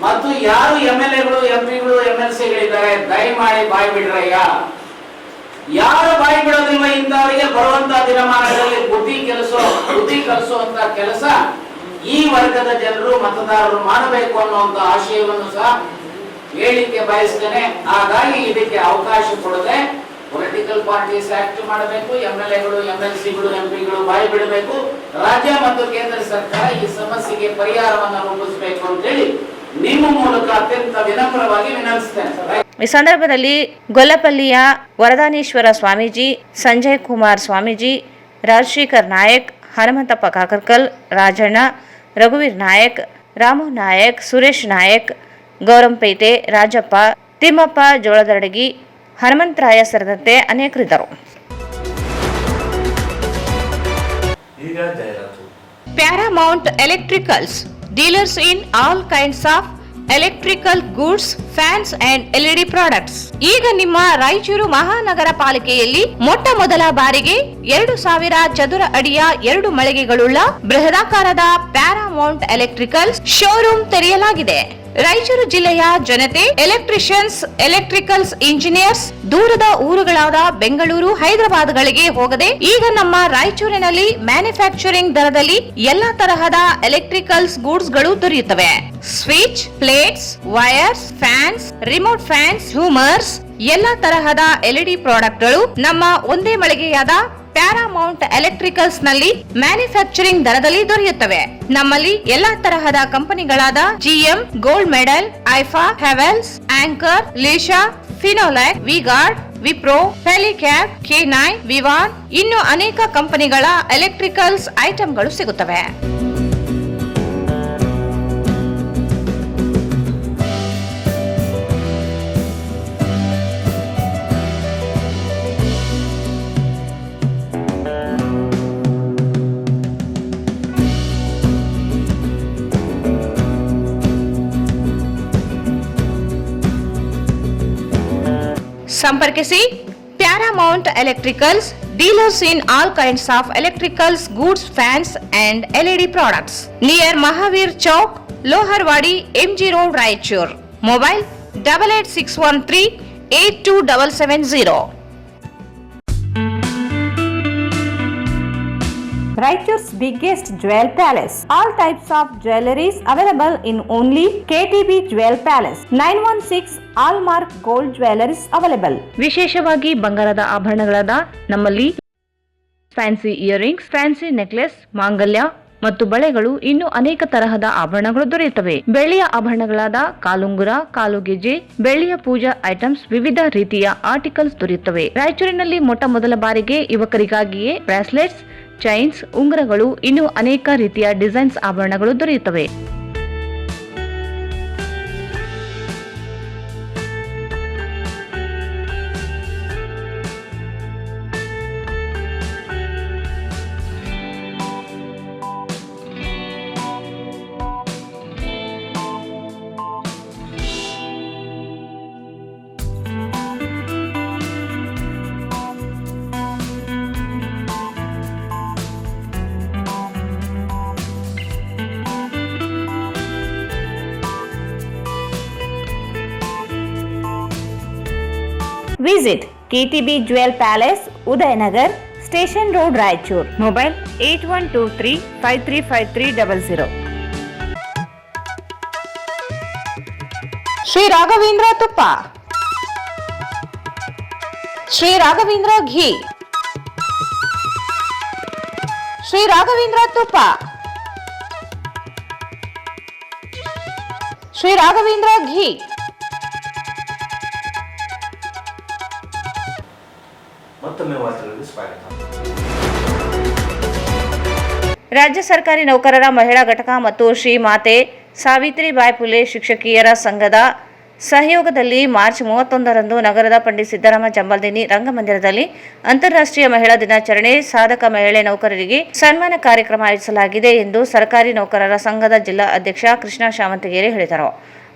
ಮತ್ತು ಯಾರು MLA ಗಳು, MP ಗಳು, MLC ಗಳಿದ್ದಾರೆ, ದಯಮಾಡಿ ಬಾಯಿ ಬಿಡ್ರಯ್ಯ. ಯಾರು ಬಾಯಿ ಬಿಡೋದಿಲ್ಲ ಇಂಥವರಿಗೆ ಬರುವಂತ ದಿನಮಾನಗಳಲ್ಲಿ ಬುದ್ಧಿ ಕಲಿಸುವಂತ ಕೆಲಸ ಈ ವರ್ಗದ ಜನರು, ಮತದಾರರು ಮಾಡಬೇಕು ಅನ್ನುವಂತ ಆಶಯವನ್ನು ಸಹ ಹೇಳಿಕೆ ಬಯಸ್ತೇನೆ. ಹಾಗಾಗಿ ಇದಕ್ಕೆ ಅವಕಾಶ ಕೊಡದೆ ಪೊಲಿಟಿಕಲ್ ಪಾರ್ಟೀಸ್ ಆಕ್ಟ್ ಮಾಡಬೇಕು, MLA ಗಳು, MLC ಗಳು, MP ಗಳು ಬಾಯಿ ಬಿಡಬೇಕು. ರಾಜ್ಯ ಮತ್ತು ಕೇಂದ್ರ ಸರ್ಕಾರ ಈ ಸಮಸ್ಯೆಗೆ ಪರಿಹಾರವನ್ನು ರೂಪಿಸಬೇಕು ಅಂತೇಳಿ ನಿಮ್ಮ ಮೂಲಕ ಅತ್ಯಂತ ವಿನಮ್ರವಾಗಿ ವಿನಂತಿಸ್ತೇನೆ. ಈ ಸಂದರ್ಭದಲ್ಲಿ ಗೊಲ್ಲಪಲ್ಲಿಯ ವರದಾನೇಶ್ವರ ಸ್ವಾಮೀಜಿ, ಸಂಜಯ್ ಕುಮಾರ್ ಸ್ವಾಮೀಜಿ, ರಾಜಶೇಖರ್ ನಾಯಕ್, ಹನುಮಂತಪ್ಪ ಕಾಕರ್ಕಲ್, ರಾಜಣ್ಣ, ರಘುವೀರ್ ನಾಯಕ್, ರಾಮು ನಾಯಕ್, ಸುರೇಶ್ ನಾಯಕ್, ಗೌರಂಪೇಟೆ, ರಾಜಪ್ಪ, ತಿಮ್ಮಪ್ಪ ಜೋಳದರಡಗಿ, ಹನುಮಂತರಾಯ ಸೇರಿದಂತೆ ಅನೇಕರಿದ್ದರು. Paramount electricals, dealers in all kinds of electrical goods, fans and LED products. ಈಗ ನಿಮ್ಮ ರಾಯಚೂರು ಮಹಾನಗರ ಪಾಲಿಕೆಯಲ್ಲಿ ಮೊಟ್ಟ ಮೊದಲ ಬಾರಿಗೆ 2000 ಚದುರ ಅಡಿಯ 2 ಮಳಿಗೆಗಳುಳ್ಳ ಬೃಹದಾಕಾರದ ಪ್ಯಾರಾಮೌಂಟ್ ಎಲೆಕ್ಟ್ರಿಕಲ್ಸ್ ಶೋರೂಮ್ ತೆರೆಯಲಾಗಿದೆ. ರಾಯಚೂರು ಜಿಲ್ಲೆಯ ಜನತೆ, ಎಲೆಕ್ಟ್ರಿಷಿಯನ್ಸ್, ಎಲೆಕ್ಟ್ರಿಕಲ್ಸ್ ಇಂಜಿನಿಯರ್ಸ್ ದೂರದ ಊರುಗಳಾದ ಬೆಂಗಳೂರು, ಹೈದರಾಬಾದ್ಗಳಿಗೆ ಹೋಗದೆ ಈಗ ನಮ್ಮ ರಾಯಚೂರಿನಲ್ಲಿ ಮ್ಯಾನುಫ್ಯಾಕ್ಚರಿಂಗ್ ದರದಲ್ಲಿ ಎಲ್ಲಾ ತರಹದ ಎಲೆಕ್ಟ್ರಿಕಲ್ಸ್ ಗೂಡ್ಸ್ ಗಳು ದೊರೆಯುತ್ತವೆ. Switch, plates, wires, fans, remote fans, ಹ್ಯೂಮರ್ಸ್, ಎಲ್ಲಾ ತರಹದ LED ಪ್ರಾಡಕ್ಟ್ ಗಳು ನಮ್ಮ ಒಂದೇ ಮಳಿಗೆಯಾದ ಪ್ಯಾರಾಮೌಂಟ್ ಎಲೆಕ್ಟ್ರಿಕಲ್ಸ್ ನಲ್ಲಿ ಮ್ಯಾನುಫ್ಯಾಕ್ಚರಿಂಗ್ ದರದಲ್ಲಿ ದೊರೆಯುತ್ತವೆ. ನಮ್ಮಲ್ಲಿ ಎಲ್ಲಾ ತರಹದ ಕಂಪನಿಗಳಾದ GM, ಗೋಲ್ಡ್ ಮೆಡಲ್, ಐಫಾ, ಹೆವೆಲ್ಸ್, ಆಂಕರ್, ಲೀಶಾ, ಫಿನೋಲ್ಯಾಕ್, ವಿಗಾರ್ಡ್, ವಿಪ್ರೋ, ಫೆಲಿಕ್ಯಾಪ್, K9, ವಿವಾನ್ ಇನ್ನು ಅನೇಕ ಕಂಪನಿಗಳ ಎಲೆಕ್ಟ್ರಿಕಲ್ಸ್ ಐಟಂಗಳು ಸಿಗುತ್ತವೆ. ಸಂಪರ್ಕಿಸಿ Paramount electricals, dealers in all kinds of electricals goods, fans and LED products near Mahavir Chowk, Loharwadi, MG Road, Raichur. Mobile 8861382770. Raichur's biggest jewel palace. All types of jewelries available in only KTB Jewel Palace. 916 Allmark Gold Jewelries available. ವಿಶೇಷವಾಗಿ ಬಂಗಾರದ ಆಭರಣಗಳಾದ ನಮ್ಮಲ್ಲಿ fancy earrings, fancy necklace, ಮಾಂಗಲ್ಯ ಮತ್ತು ಬಳೆಗಳು, ಇನ್ನು ಅನೇಕ ತರಹದ ಆಭರಣಗಳು ದೊರೆಯುತ್ತವೆ. ಬೆಳ್ಳಿಯ ಆಭರಣಗಳಾದ ಕಾಲುಂಗುರ, ಕಾಲುಗೆಜೆ, ಬೆಳ್ಳಿಯ ಪೂಜಾ ಐಟಮ್ಸ್, ವಿವಿಧ ರೀತಿಯ ಆರ್ಟಿಕಲ್ಸ್ ದೊರೆಯುತ್ತವೆ. ರಾಯಚೂರಿನಲ್ಲಿ ಮೊದಲ ಬಾರಿಗೆ ಯುವಕರಿಗಾಗಿಯೇ ಬ್ರಾಸ್ಲೆಟ್ಸ್, ಚೈನ್ಸ್, ಉಂಗುರಗಳು, ಇನ್ನು ಅನೇಕ ರೀತಿಯ ಡಿಸೈನ್ಸ್ ಆಭರಣಗಳು ದೊರೆಯುತ್ತವೆ. Visit KTB Jewel Palace, Udayanagar, Station Road, Raichur. Mobile 8123535300. Shri Raghavendra ತುಪ್ಪ, ಶ್ರೀ ರಾಘವೇಂದ್ರ ಘೀ, ಶ್ರೀ ರಾಘವೇಂದ್ರ ತುಪ್ಪ, ಶ್ರೀ ರಾಘವೇಂದ್ರ ಘೀ. ಮತ್ತೊಮ್ಮೆ ವಾರ್ತೆಗಳಿಗೆ ಸ್ವಾಗತ. ರಾಜ್ಯ ಸರ್ಕಾರಿ ನೌಕರರ ಮಹಿಳಾ ಘಟಕ ಮತ್ತು ಶ್ರೀ ಮಾತೆ ಸಾವಿತ್ರಿಬಾಯಿ ಫುಲೆ ಶಿಕ್ಷಕಿಯರ ಸಂಘದ ಸಹಯೋಗದಲ್ಲಿ ಮಾರ್ಚ್ 31ರಂದು ನಗರದ ಪಂಡಿತ್ ಸಿದ್ದರಾಮ ಜಂಬಲ್ದಿನ್ನಿ ರಂಗಮಂದಿರದಲ್ಲಿ ಅಂತಾರಾಷ್ಟ್ರೀಯ ಮಹಿಳಾ ದಿನಾಚರಣೆ ಸಾಧಕ ಮಹಿಳೆ ನೌಕರರಿಗೆ ಸನ್ಮಾನ ಕಾರ್ಯಕ್ರಮ ಆಯೋಜಿಸಲಾಗಿದೆ ಎಂದು ಸರ್ಕಾರಿ ನೌಕರರ ಸಂಘದ ಜಿಲ್ಲಾ ಅಧ್ಯಕ್ಷ ಕೃಷ್ಣ ಶಾವಂತಗೇರಿ ಹೇಳಿದರು.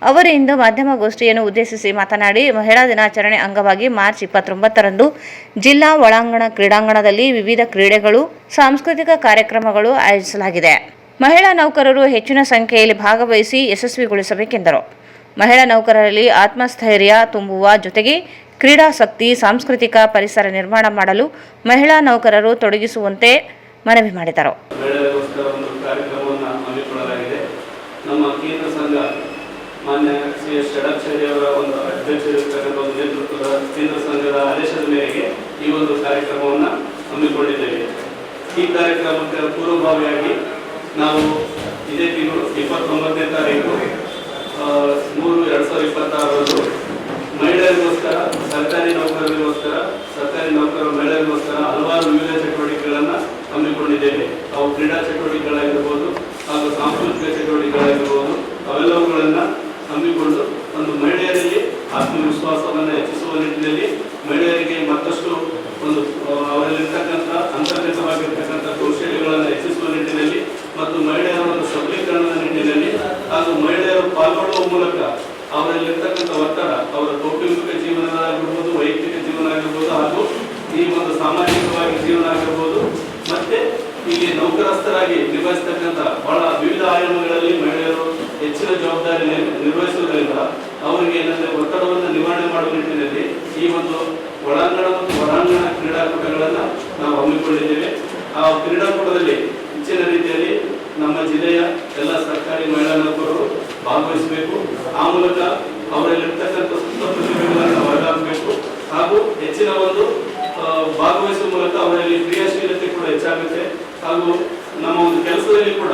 ಅವರು ಇಂದು ಮಾಧ್ಯಮಗೋಷ್ಠಿಯನ್ನು ಉದ್ದೇಶಿಸಿ ಮಾತನಾಡಿ, ಮಹಿಳಾ ದಿನಾಚರಣೆ ಅಂಗವಾಗಿ ಮಾರ್ಚ್ 29ರಂದು ಜಿಲ್ಲಾ ಒಳಾಂಗಣ ಕ್ರೀಡಾಂಗಣದಲ್ಲಿ ವಿವಿಧ ಕ್ರೀಡೆಗಳು, ಸಾಂಸ್ಕೃತಿಕ ಕಾರ್ಯಕ್ರಮಗಳು ಆಯೋಜಿಸಲಾಗಿದೆ. ಮಹಿಳಾ ನೌಕರರು ಹೆಚ್ಚಿನ ಸಂಖ್ಯೆಯಲ್ಲಿ ಭಾಗವಹಿಸಿ ಯಶಸ್ವಿಗೊಳಿಸಬೇಕೆಂದರು. ಮಹಿಳಾ ನೌಕರರಲ್ಲಿ ಆತ್ಮಸ್ಥೈರ್ಯ ತುಂಬುವ ಜೊತೆಗೆ ಕ್ರೀಡಾಸಕ್ತಿ, ಸಾಂಸ್ಕೃತಿಕ ಪರಿಸರ ನಿರ್ಮಾಣ ಮಾಡಲು ಮಹಿಳಾ ನೌಕರರು ತೊಡಗಿಸುವಂತೆ ಮನವಿ ಮಾಡಿದರು. ಮಾನ್ಯ ಶ್ರೀ ಷಡಕ್ಷರಿ ಅವರ ಒಂದು ಅಧ್ಯಕ್ಷರಿರ್ತಕ್ಕಂಥ ಒಂದು ನೇತೃತ್ವದ ಕೇಂದ್ರ ಸಂಘದ ಆದೇಶದ ಮೇರೆಗೆ ಈ ಒಂದು ಕಾರ್ಯಕ್ರಮವನ್ನು ಹಮ್ಮಿಕೊಂಡಿದ್ದೇವೆ. ಈ ಕಾರ್ಯಕ್ರಮಕ್ಕೆ ಪೂರ್ವಭಾವಿಯಾಗಿ ನಾವು ಇದೇ ತಿಂಗಳು 29ನೇ ತಾರೀಕು 3/2026 ಮಹಿಳೆಯರಿಗೋಸ್ಕರ, ಸರ್ಕಾರಿ ನೌಕರರಿಗೋಸ್ಕರ, ಸರ್ಕಾರಿ ನೌಕರರ ಮಹಿಳೆಯರಿಗೋಸ್ಕರ ಹಲವಾರು ವಿವಿಧ ಚಟುವಟಿಕೆಗಳನ್ನು ಹಮ್ಮಿಕೊಂಡಿದ್ದೇವೆ. ಅವು ಕ್ರೀಡಾ ಚಟುವಟಿಕೆಗಳಾಗಿರ್ಬೋದು ಹಾಗೂ ಸಾಂಸ್ಕೃತಿಕ ಚಟುವಟಿಕೆಗಳಾಗಿರ್ಬೋದು, ಅವೆಲ್ಲವುಗಳನ್ನು ಹಮ್ಮಿಕೊಂಡು ಒಂದು ಮಹಿಳೆಯರಲ್ಲಿ ಆತ್ಮವಿಶ್ವಾಸವನ್ನು ಹೆಚ್ಚಿಸುವ ನಿಟ್ಟಿನಲ್ಲಿ ಮಹಿಳೆಯರಿಗೆ ಮತ್ತಷ್ಟು ಒಂದು ಅವರಲ್ಲಿರ್ತಕ್ಕಂಥ ಅಂತರ್ಗತವಾಗಿರ್ತಕ್ಕಂಥ ಕೌಶಲ್ಯಗಳನ್ನು ಹೆಚ್ಚಿಸುವ ನಿಟ್ಟಿನಲ್ಲಿ ಮತ್ತು ಮಹಿಳೆಯರ ಒಂದು ಸಬಲೀಕರಣದ ನಿಟ್ಟಿನಲ್ಲಿ ಹಾಗೂ ಮಹಿಳೆಯರು ಪಾಲ್ಗೊಳ್ಳುವ ಮೂಲಕ ಅವರಲ್ಲಿರ್ತಕ್ಕಂಥ ಒತ್ತಡ, ಅವರ ಕೌಟುಂಬಿಕ ಜೀವನ ಆಗಿರ್ಬೋದು, ವೈಯಕ್ತಿಕ ಜೀವನ ಆಗಿರ್ಬೋದು ಹಾಗೂ ಈ ಒಂದು ಸಾಮಾಜಿಕವಾಗಿ ಜೀವನ ಆಗಿರ್ಬೋದು, ಮತ್ತೆ ಇಲ್ಲಿ ನೌಕರಸ್ಥರಾಗಿ ನಿರ್ವಹಿಸತಕ್ಕಂಥ ಬಹಳ ವಿವಿಧ ಆಯಾಮಗಳಲ್ಲಿ ಮಹಿಳೆಯರು ಹೆಚ್ಚಿನ ಜವಾಬ್ದಾರಿ ನಿರ್ವಹಿಸುವುದರಿಂದ ಅವರಿಗೆ ಏನಂದ್ರೆ ಒತ್ತಡವನ್ನು ನಿವಾರಣೆ ಮಾಡುವ ನಿಟ್ಟಿನಲ್ಲಿ ಈ ಒಂದು ಒಳಾಂಗಣ ಮತ್ತು ಹೊರಾಂಗಣ ಕ್ರೀಡಾಕೂಟಗಳನ್ನು ನಾವು ಹಮ್ಮಿಕೊಂಡಿದ್ದೇವೆ. ಆ ಕ್ರೀಡಾಕೂಟದಲ್ಲಿ ಹೆಚ್ಚಿನ ರೀತಿಯಲ್ಲಿ ನಮ್ಮ ಜಿಲ್ಲೆಯ ಎಲ್ಲ ಸರ್ಕಾರಿ ಮಹಿಳಾ ನೌಕರರು ಭಾಗವಹಿಸಬೇಕು. ಆ ಮೂಲಕ ಅವರಲ್ಲಿರ್ತಕ್ಕಂಥ ಸುಪ್ತ ಪ್ರತಿಭೆಗಳನ್ನು ಹೊರಹಾಕಬೇಕು ಹಾಗೂ ಹೆಚ್ಚಿನ ಒಂದು ಭಾಗವಹಿಸುವ ಮೂಲಕ ಅವರಲ್ಲಿ ಕ್ರಿಯಾಶೀಲತೆ ಕೂಡ ಹೆಚ್ಚಾಗುತ್ತೆ ಹಾಗೂ ನಮ್ಮ ಒಂದು ಕೆಲಸದಲ್ಲಿ ಕೂಡ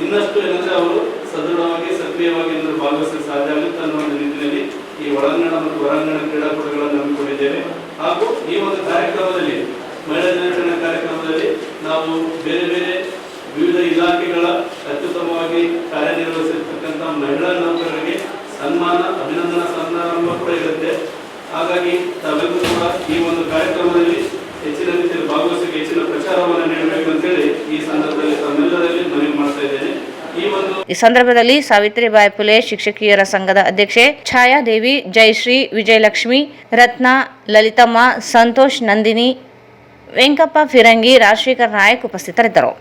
ಇನ್ನಷ್ಟು ಏನಂದ್ರೆ ಅವರು ಸದೃಢವಾಗಿ ಸಕ್ರಿಯವಾಗಿ ಭಾಗವಹಿಸಲು ಸಾಧ್ಯ ಆಗುತ್ತೆ ಅನ್ನೋ ಒಂದು ನಿಟ್ಟಿನಲ್ಲಿ ಈ ಒಳಾಂಗಣ ಮತ್ತು ಹೊರಾಂಗಣ ಕ್ರೀಡಾಕೂಟಗಳನ್ನು ಹಮ್ಮಿಕೊಂಡಿದ್ದೇವೆ. ಹಾಗೂ ಈ ಒಂದು ಕಾರ್ಯಕ್ರಮದಲ್ಲಿ ಮಹಿಳಾ ದಿನಾಚರಣೆ ಕಾರ್ಯಕ್ರಮದಲ್ಲಿ ನಾವು ಬೇರೆ ಬೇರೆ ವಿವಿಧ ಇಲಾಖೆಗಳ ಅತ್ಯುತ್ತಮವಾಗಿ ಕಾರ್ಯನಿರ್ವಹಿಸಿರ್ತಕ್ಕಂಥ ಮಹಿಳಾ ನೌಕರರಿಗೆ ಸನ್ಮಾನ, ಅಭಿನಂದನಾ ಸಮಾರಂಭ ಕೂಡ ಇರುತ್ತೆ. ಹಾಗಾಗಿ ತಾವೆಲ್ಲರೂ ಕೂಡ ಈ ಒಂದು ಕಾರ್ಯಕ್ರಮದಲ್ಲಿ ಹೆಚ್ಚಿನ ರೀತಿಯಲ್ಲಿ ಭಾಗವಹಿಸಿ ಹೆಚ್ಚಿನ ಪ್ರಚಾರವನ್ನು ನೀಡಬೇಕು ಅಂತೇಳಿ ಈ ಸಂದರ್ಭದಲ್ಲಿ ತಮ್ಮೆಲ್ಲರಲ್ಲಿ ಮನವಿ ಮಾಡ್ತಾ ಇದ್ದೇನೆ. ಈ ಸಂದರ್ಭದಲ್ಲಿ ಸಾವಿತ್ರಿಬಾಯಿ ಫುಲೆ ಶಿಕ್ಷಕಿಯರ ಸಂಘದ ಅಧ್ಯಕ್ಷೆ ಛಾಯಾದೇವಿ, ಜಯಶ್ರೀ, ವಿಜಯಲಕ್ಷ್ಮಿ, ರತ್ನ, ಲಲಿತಮ್ಮ, ಸಂತೋಷ್, ನಂದಿನಿ, ವೆಂಕಪ್ಪ ಫಿರಂಗಿ, ರಾಜಶೇಖರ್ ನಾಯಕ್ ಉಪಸ್ಥಿತರಿದ್ದರು.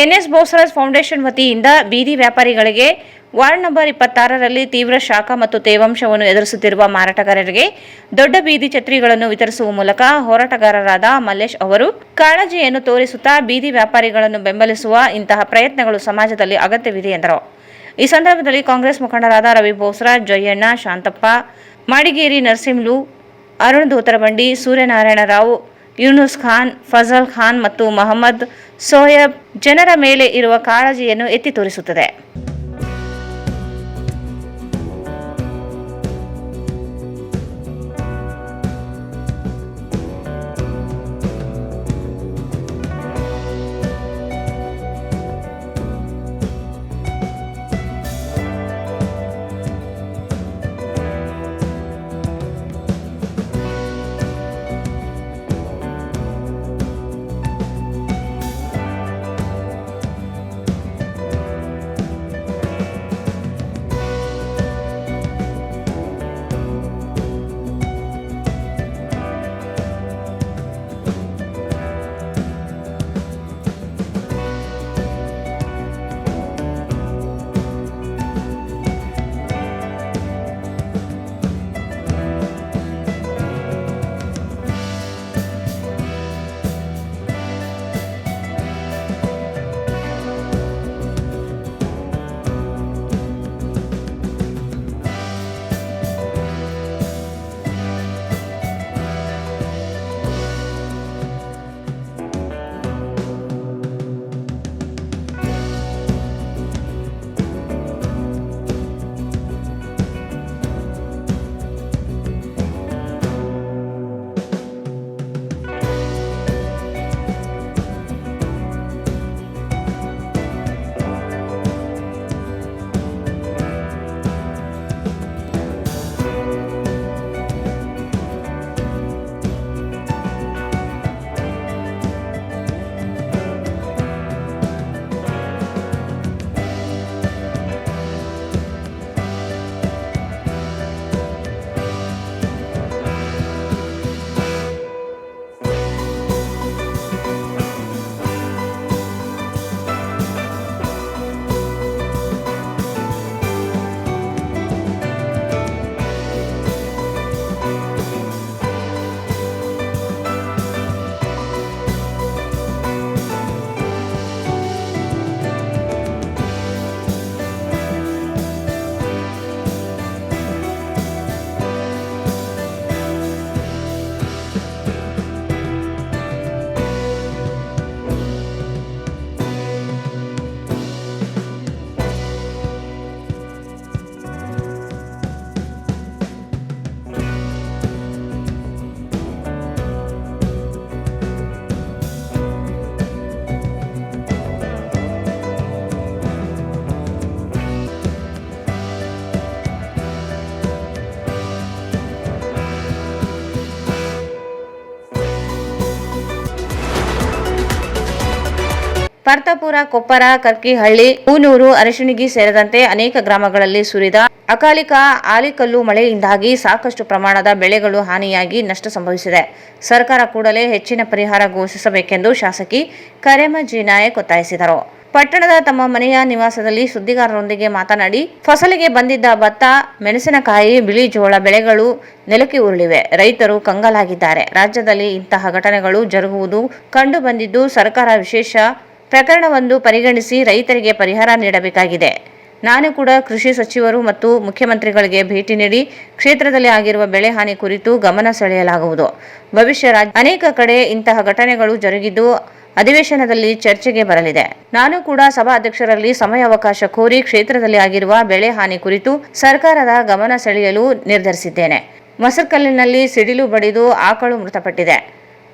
ಎನ್ಎಸ್ ಬೋಸರಾಜ್ ಫೌಂಡೇಶನ್ ವತಿಯಿಂದ ಬೀದಿ ವ್ಯಾಪಾರಿಗಳಿಗೆ ವಾರ್ಡ್ ನಂಬರ್ 26ರಲ್ಲಿ ತೀವ್ರ ಶಾಖ ಮತ್ತು ತೇವಾಂಶವನ್ನು ಎದುರಿಸುತ್ತಿರುವ ಮಾರಾಟಗಾರರಿಗೆ ದೊಡ್ಡ ಬೀದಿ ಛತ್ರಿಗಳನ್ನು ವಿತರಿಸುವ ಮೂಲಕ ಹೋರಾಟಗಾರರಾದ ಮಲ್ಲೇಶ್ ಅವರು ಕಾಳಜಿಯನ್ನು ತೋರಿಸುತ್ತಾ ಬೀದಿ ವ್ಯಾಪಾರಿಗಳನ್ನು ಬೆಂಬಲಿಸುವ ಇಂತಹ ಪ್ರಯತ್ನಗಳು ಸಮಾಜದಲ್ಲಿ ಅಗತ್ಯವಿದೆ ಎಂದರು. ಈ ಸಂದರ್ಭದಲ್ಲಿ ಕಾಂಗ್ರೆಸ್ ಮುಖಂಡರಾದ ರವಿ ಬೋಸರಾಜ್, ಜಯಣ್ಣ, ಶಾಂತಪ್ಪ, ಮಾಡಿಗೇರಿ ನರಸಿಂಹಲು, ಅರುಣ್ ಧೋತರಬಂಡಿ, ಸೂರ್ಯನಾರಾಯಣ ರಾವ್, ಯೂನುಸ್ ಖಾನ್, ಫಜಲ್ ಖಾನ್ ಮತ್ತು ಮೊಹಮ್ಮದ್ ಸೋಯಬ್ ಜನರ ಮೇಲೆ ಇರುವ ಕಾಳಜಿಯನ್ನು ಎತ್ತಿ ತೋರಿಸುತ್ತದೆ. ಪರ್ತಾಪುರ, ಕೊಪ್ಪರ, ಕರ್ಕಿಹಳ್ಳಿ, ಹೂನೂರು, ಅರಶಿಣಗಿ ಸೇರಿದಂತೆ ಅನೇಕ ಗ್ರಾಮಗಳಲ್ಲಿ ಸುರಿದ ಅಕಾಲಿಕ ಆಲಿಕಲ್ಲು ಮಳೆಯಿಂದಾಗಿ ಸಾಕಷ್ಟು ಪ್ರಮಾಣದ ಬೆಳೆಗಳು ಹಾನಿಯಾಗಿ ನಷ್ಟ ಸಂಭವಿಸಿದೆ. ಸರ್ಕಾರ ಕೂಡಲೇ ಹೆಚ್ಚಿನ ಪರಿಹಾರ ಘೋಷಿಸಬೇಕೆಂದು ಶಾಸಕಿ ಕರೆಮ ಜಿ ನಾಯಕ್ ಒತ್ತಾಯಿಸಿದರು. ಪಟ್ಟಣದ ತಮ್ಮ ಮನೆಯ ನಿವಾಸದಲ್ಲಿ ಸುದ್ದಿಗಾರರೊಂದಿಗೆ ಮಾತನಾಡಿ, ಫಸಲಿಗೆ ಬಂದಿದ್ದ ಭತ್ತ, ಮೆಣಸಿನಕಾಯಿ, ಬಿಳಿ ಜೋಳ ಬೆಳೆಗಳು ನೆಲಕ್ಕೆ ಉರುಳಿವೆ. ರೈತರು ಕಂಗಾಲಾಗಿದ್ದಾರೆ. ರಾಜ್ಯದಲ್ಲಿ ಇಂತಹ ಘಟನೆಗಳು ಜರುಗುವುದು ಕಂಡು ಬಂದಿದ್ದು, ಸರ್ಕಾರ ವಿಶೇಷ ಪ್ರಕರಣವೊಂದು ಪರಿಗಣಿಸಿ ರೈತರಿಗೆ ಪರಿಹಾರ ನೀಡಬೇಕಾಗಿದೆ. ನಾನು ಕೂಡ ಕೃಷಿ ಸಚಿವರು ಮತ್ತು ಮುಖ್ಯಮಂತ್ರಿಗಳಿಗೆ ಭೇಟಿ ನೀಡಿ ಕ್ಷೇತ್ರದಲ್ಲಿ ಆಗಿರುವ ಬೆಳೆ ಹಾನಿ ಕುರಿತು ಗಮನ ಸೆಳೆಯಲಾಗುವುದು. ಭವಿಷ್ಯ ಅನೇಕ ಕಡೆ ಇಂತಹ ಘಟನೆಗಳು ಜರುಗಿದ್ದು ಅಧಿವೇಶನದಲ್ಲಿ ಚರ್ಚೆಗೆ ಬರಲಿದೆ. ನಾನು ಕೂಡ ಸಭಾಧ್ಯಕ್ಷರಲ್ಲಿ ಸಮಯಾವಕಾಶ ಕೋರಿ ಕ್ಷೇತ್ರದಲ್ಲಿ ಆಗಿರುವ ಬೆಳೆ ಹಾನಿ ಕುರಿತು ಸರ್ಕಾರದ ಗಮನ ಸೆಳೆಯಲು ನಿರ್ಧರಿಸಿದ್ದೇನೆ. ಮಸರ್ಕಲ್ಲಿನಲ್ಲಿ ಸಿಡಿಲು ಬಡಿದು ಆಕಳು ಮೃತಪಟ್ಟಿದೆ.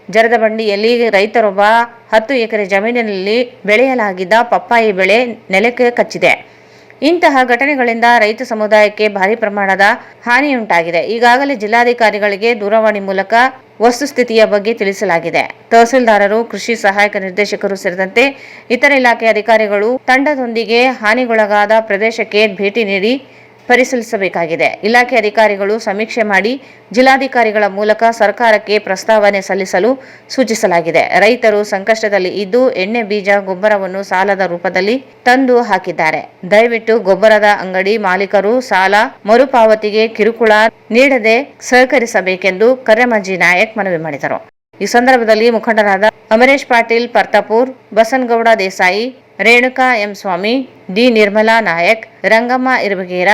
ಜರದಬಂಡಿಯಲ್ಲಿ ರೈತರೊಬ್ಬ 10 ಎಕರೆ ಜಮೀನಿನಲ್ಲಿ ಬೆಳೆಯಲಾಗಿದ್ದ ಪಪ್ಪಾಯಿ ಬೆಳೆ ನೆಲಕ್ಕೆ ಕಚ್ಚಿದೆ. ಇಂತಹ ಘಟನೆಗಳಿಂದ ರೈತ ಸಮುದಾಯಕ್ಕೆ ಭಾರಿ ಪ್ರಮಾಣದ ಹಾನಿಯುಂಟಾಗಿದೆ. ಈಗಾಗಲೇ ಜಿಲ್ಲಾಧಿಕಾರಿಗಳಿಗೆ ದೂರವಾಣಿ ಮೂಲಕ ವಸ್ತುಸ್ಥಿತಿಯ ಬಗ್ಗೆ ತಿಳಿಸಲಾಗಿದೆ. ತಹಸೀಲ್ದಾರರು, ಕೃಷಿ ಸಹಾಯಕ ನಿರ್ದೇಶಕರು ಸೇರಿದಂತೆ ಇತರೆ ಇಲಾಖೆ ಅಧಿಕಾರಿಗಳು ತಂಡದೊಂದಿಗೆ ಹಾನಿಗೊಳಗಾದ ಪ್ರದೇಶಕ್ಕೆ ಭೇಟಿ ನೀಡಿ ಪರಿಶೀಲಿಸಬೇಕಾಗಿದೆ. ಇಲಾಖೆ ಅಧಿಕಾರಿಗಳು ಸಮೀಕ್ಷೆ ಮಾಡಿ ಜಿಲ್ಲಾಧಿಕಾರಿಗಳ ಮೂಲಕ ಸರ್ಕಾರಕ್ಕೆ ಪ್ರಸ್ತಾವನೆ ಸಲ್ಲಿಸಲು ಸೂಚಿಸಲಾಗಿದೆ. ರೈತರು ಸಂಕಷ್ಟದಲ್ಲಿ ಇದ್ದು ಎಣ್ಣೆ ಬೀಜ ಗೊಬ್ಬರವನ್ನು ಸಾಲದ ರೂಪದಲ್ಲಿ ತಂದು ಹಾಕಿದ್ದಾರೆ. ದಯವಿಟ್ಟು ಗೊಬ್ಬರದ ಅಂಗಡಿ ಮಾಲೀಕರು ಸಾಲ ಮರುಪಾವತಿಗೆ ಕಿರುಕುಳ ನೀಡದೆ ಸಹಕರಿಸಬೇಕೆಂದು ಕರೆಮಂಜಿ ನಾಯಕ್ ಮನವಿ ಮಾಡಿದರು. ಈ ಸಂದರ್ಭದಲ್ಲಿ ಮುಖಂಡರಾದ ಅಮರೇಶ್ ಪಾಟೀಲ್ ಪರ್ತಾಪುರ್, ಬಸನಗೌಡ ದೇಸಾಯಿ, ರೇಣುಕಾ ಎಂ ಸ್ವಾಮಿ, ಡಿ ನಿರ್ಮಲಾ ನಾಯಕ್, ರಂಗಮ್ಮ ಇರಬಗೇರ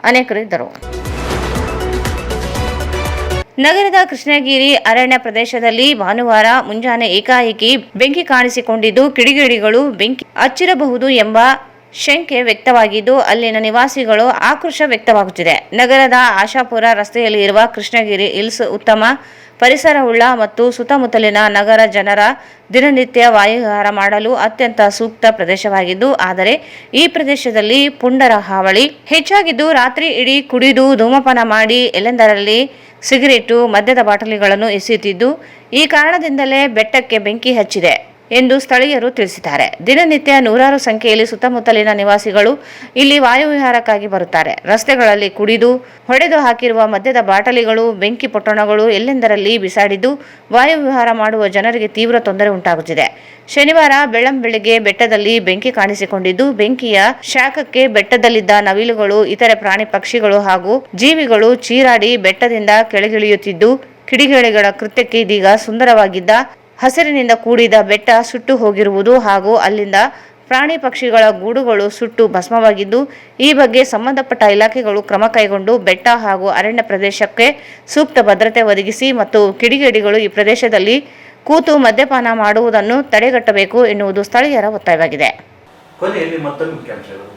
ಅನೇಕರು ಇದ್ದರು. ನಗರದ ಕೃಷ್ಣಗಿರಿ ಅರಣ್ಯ ಪ್ರದೇಶದಲ್ಲಿ ಭಾನುವಾರ ಮುಂಜಾನೆ ಏಕಾಏಕಿ ಬೆಂಕಿ ಕಾಣಿಸಿಕೊಂಡಿದ್ದು ಕಿಡಿಗೇಡಿಗಳು ಬೆಂಕಿ ಹಚ್ಚಿರಬಹುದು ಎಂಬ ಶಂಕೆ ವ್ಯಕ್ತವಾಗಿದ್ದು ಅಲ್ಲಿನ ನಿವಾಸಿಗಳು ಆಕ್ರೋಶ ವ್ಯಕ್ತವಾಗುತ್ತಿದೆ. ನಗರದ ಆಶಾಪುರ ರಸ್ತೆಯಲ್ಲಿ ಇರುವ ಕೃಷ್ಣಗಿರಿ ಹಿಲ್ಸ್ ಉತ್ತಮ ಪರಿಸರವುಳ್ಳ ಮತ್ತು ಸುತ್ತಮುತ್ತಲಿನ ನಗರ ಜನರ ದಿನನಿತ್ಯ ವಾಯುವಿಹಾರ ಮಾಡಲು ಅತ್ಯಂತ ಸೂಕ್ತ ಪ್ರದೇಶವಾಗಿದ್ದು, ಆದರೆ ಈ ಪ್ರದೇಶದಲ್ಲಿ ಪುಂಡರ ಹಾವಳಿ ಹೆಚ್ಚಾಗಿದ್ದು ರಾತ್ರಿ ಇಡೀ ಕುಡಿದು ಧೂಮಪಾನ ಮಾಡಿ ಎಲ್ಲೆಂದರಲ್ಲಿ ಸಿಗರೇಟು, ಮದ್ಯದ ಬಾಟಲಿಗಳನ್ನು ಎಸೆಯುತ್ತಿದ್ದು, ಈ ಕಾರಣದಿಂದಲೇ ಬೆಟ್ಟಕ್ಕೆ ಬೆಂಕಿ ಹಚ್ಚಿದೆ ಎಂದು ಸ್ಥಳೀಯರು ತಿಳಿಸಿದ್ದಾರೆ. ದಿನನಿತ್ಯ ನೂರಾರು ಸಂಖ್ಯೆಯಲ್ಲಿ ಸುತ್ತಮುತ್ತಲಿನ ನಿವಾಸಿಗಳು ಇಲ್ಲಿ ವಾಯುವಿಹಾರಕ್ಕಾಗಿ ಬರುತ್ತಾರೆ. ರಸ್ತೆಗಳಲ್ಲಿ ಕುಡಿದು ಹೊಡೆದು ಹಾಕಿರುವ ಮದ್ಯದ ಬಾಟಲಿಗಳು, ಬೆಂಕಿ ಪೊಟ್ಟಣಗಳು ಎಲ್ಲೆಂದರಲ್ಲಿ ಬಿಸಾಡಿದ್ದು ವಾಯುವಿಹಾರ ಮಾಡುವ ಜನರಿಗೆ ತೀವ್ರ ತೊಂದರೆ ಉಂಟಾಗುತ್ತಿದೆ. ಶನಿವಾರ ಬೆಳ್ಳಂಬೆಳಗ್ಗೆ ಬೆಟ್ಟದಲ್ಲಿ ಬೆಂಕಿ ಕಾಣಿಸಿಕೊಂಡಿದ್ದು, ಬೆಂಕಿಯ ಶಾಖಕ್ಕೆ ಬೆಟ್ಟದಲ್ಲಿದ್ದ ನವಿಲುಗಳು, ಇತರೆ ಪ್ರಾಣಿ ಪಕ್ಷಿಗಳು ಹಾಗೂ ಜೀವಿಗಳು ಚೀರಾಡಿ ಬೆಟ್ಟದಿಂದ ಕೆಳಗಿಳಿಯುತ್ತಿದ್ದು, ಕಿಡಿಗೇಡಿಗಳ ಕೃತ್ಯಕ್ಕೆ ಇದೀಗ ಸುಂದರವಾಗಿದ್ದ ಹಸಿರಿನಿಂದ ಕೂಡಿದ ಬೆಟ್ಟ ಸುಟ್ಟು ಹೋಗಿರುವುದು ಹಾಗೂ ಅಲ್ಲಿಂದ ಪ್ರಾಣಿ ಪಕ್ಷಿಗಳ ಗೂಡುಗಳು ಸುಟ್ಟು ಭಸ್ಮವಾಗಿದ್ದು, ಈ ಬಗ್ಗೆ ಸಂಬಂಧಪಟ್ಟ ಇಲಾಖೆಗಳು ಕ್ರಮ ಕೈಗೊಂಡು ಬೆಟ್ಟ ಹಾಗೂ ಅರಣ್ಯ ಪ್ರದೇಶಕ್ಕೆ ಸೂಕ್ತ ಭದ್ರತೆ ಒದಗಿಸಿ ಮತ್ತು ಕಿಡಿಗೇಡಿಗಳು ಈ ಪ್ರದೇಶದಲ್ಲಿ ಕೂತು ಮದ್ಯಪಾನ ಮಾಡುವುದನ್ನು ತಡೆಗಟ್ಟಬೇಕು ಎನ್ನುವುದು ಸ್ಥಳೀಯರ ಒತ್ತಾಯವಾಗಿದೆ. ಕೊನೆಯಲ್ಲಿ ಮತ್ತೊಂದು ಮುಖ್ಯಾಂಶಗಳು.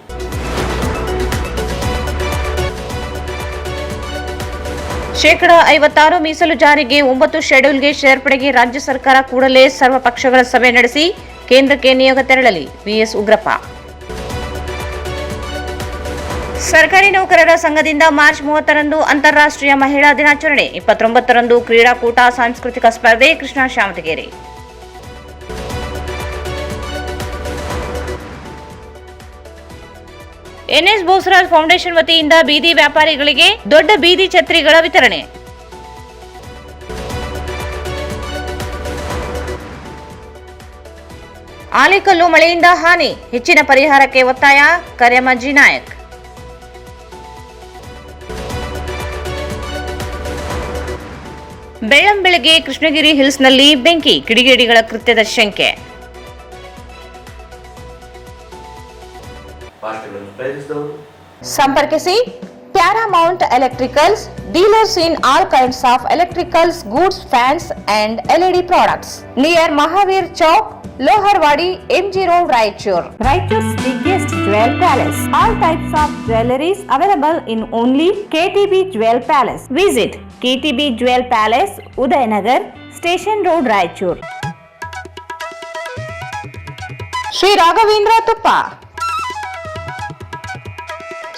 ಶೇಕಡಾ 56 ಮೀಸಲು ಜಾರಿಗೆ 9 ಶೆಡ್ಯೂಲ್ಗೆ ಸೇರ್ಪಡೆಗೆ ರಾಜ್ಯ ಸರ್ಕಾರ ಕೂಡಲೇ ಸರ್ವ ಪಕ್ಷಗಳ ಸಭೆ ನಡೆಸಿ ಕೇಂದ್ರಕ್ಕೆ ನಿಯೋಗ ತೆರಳಲಿ. ವಿಎಸ್ ಉಗ್ರಪ್ಪ. ಸರ್ಕಾರಿ ನೌಕರರ ಸಂಘದಿಂದ ಮಾರ್ಚ್ 30ರಂದು ಅಂತಾರಾಷ್ಟ್ರೀಯ ಮಹಿಳಾ ದಿನಾಚರಣೆ, 29ರಂದು ಕ್ರೀಡಾಕೂಟ, ಸಾಂಸ್ಕೃತಿಕ ಸ್ಪರ್ಧೆ, ಕೃಷ್ಣ ಶಾಮಟಗೇರಿ. ಎನ್ಎಸ್ ಬೋಸರಾಜ್ ಫೌಂಡೇಶನ್ ವತಿಯಿಂದ ಬೀದಿ ವ್ಯಾಪಾರಿಗಳಿಗೆ ದೊಡ್ಡ ಬೀದಿ ಛತ್ರಿಗಳ ವಿತರಣೆ. ಆಲಿಕಲ್ಲು ಮಳೆಯಿಂದ ಹಾನಿ, ಹೆಚ್ಚಿನ ಪರಿಹಾರಕ್ಕೆ ಒತ್ತಾಯ, ಕರೆಮಂಜಿ ನಾಯಕ್. ಬೆಳ್ಳಂಬೆಳಗ್ಗೆ ಕೃಷ್ಣಗಿರಿ ಹಿಲ್ಸ್ನಲ್ಲಿ ಬೆಂಕಿ, ಕಿಡಿಗೇಡಿಗಳ ಕೃತ್ಯದ ಶಂಕೆ. ಸಂಪರ್ಕಿಸಿ Paramount electricals, dealers in all kinds of electricals goods, fans and LED products near Mahavir Chowk, Loharwadi, MG Road, Raichur. Raichur's biggest jewel palace. All types of jewelries available in only KTB Jewel Palace. Visit KTB Jewel Palace, Udayanagar, Station Road, Raichur. Shri Raghavendra ತುಪ್ಪ,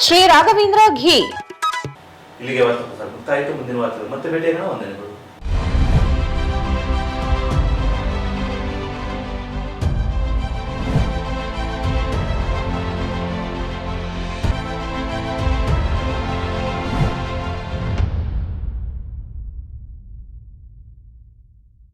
ಶ್ರೀ ರಾಘವೇಂದ್ರ ಘೀ. ಇಲ್ಲಿಗೆ ವಾರ್ತಾ ಮುಕ್ತಾಯಿತು. ಮುಂದಿನ ವಾರ್ತೆ ಮತ್ತೆ ಭೇಟಿಯಾಗೋಣ. ವಂದನೆಗಳು.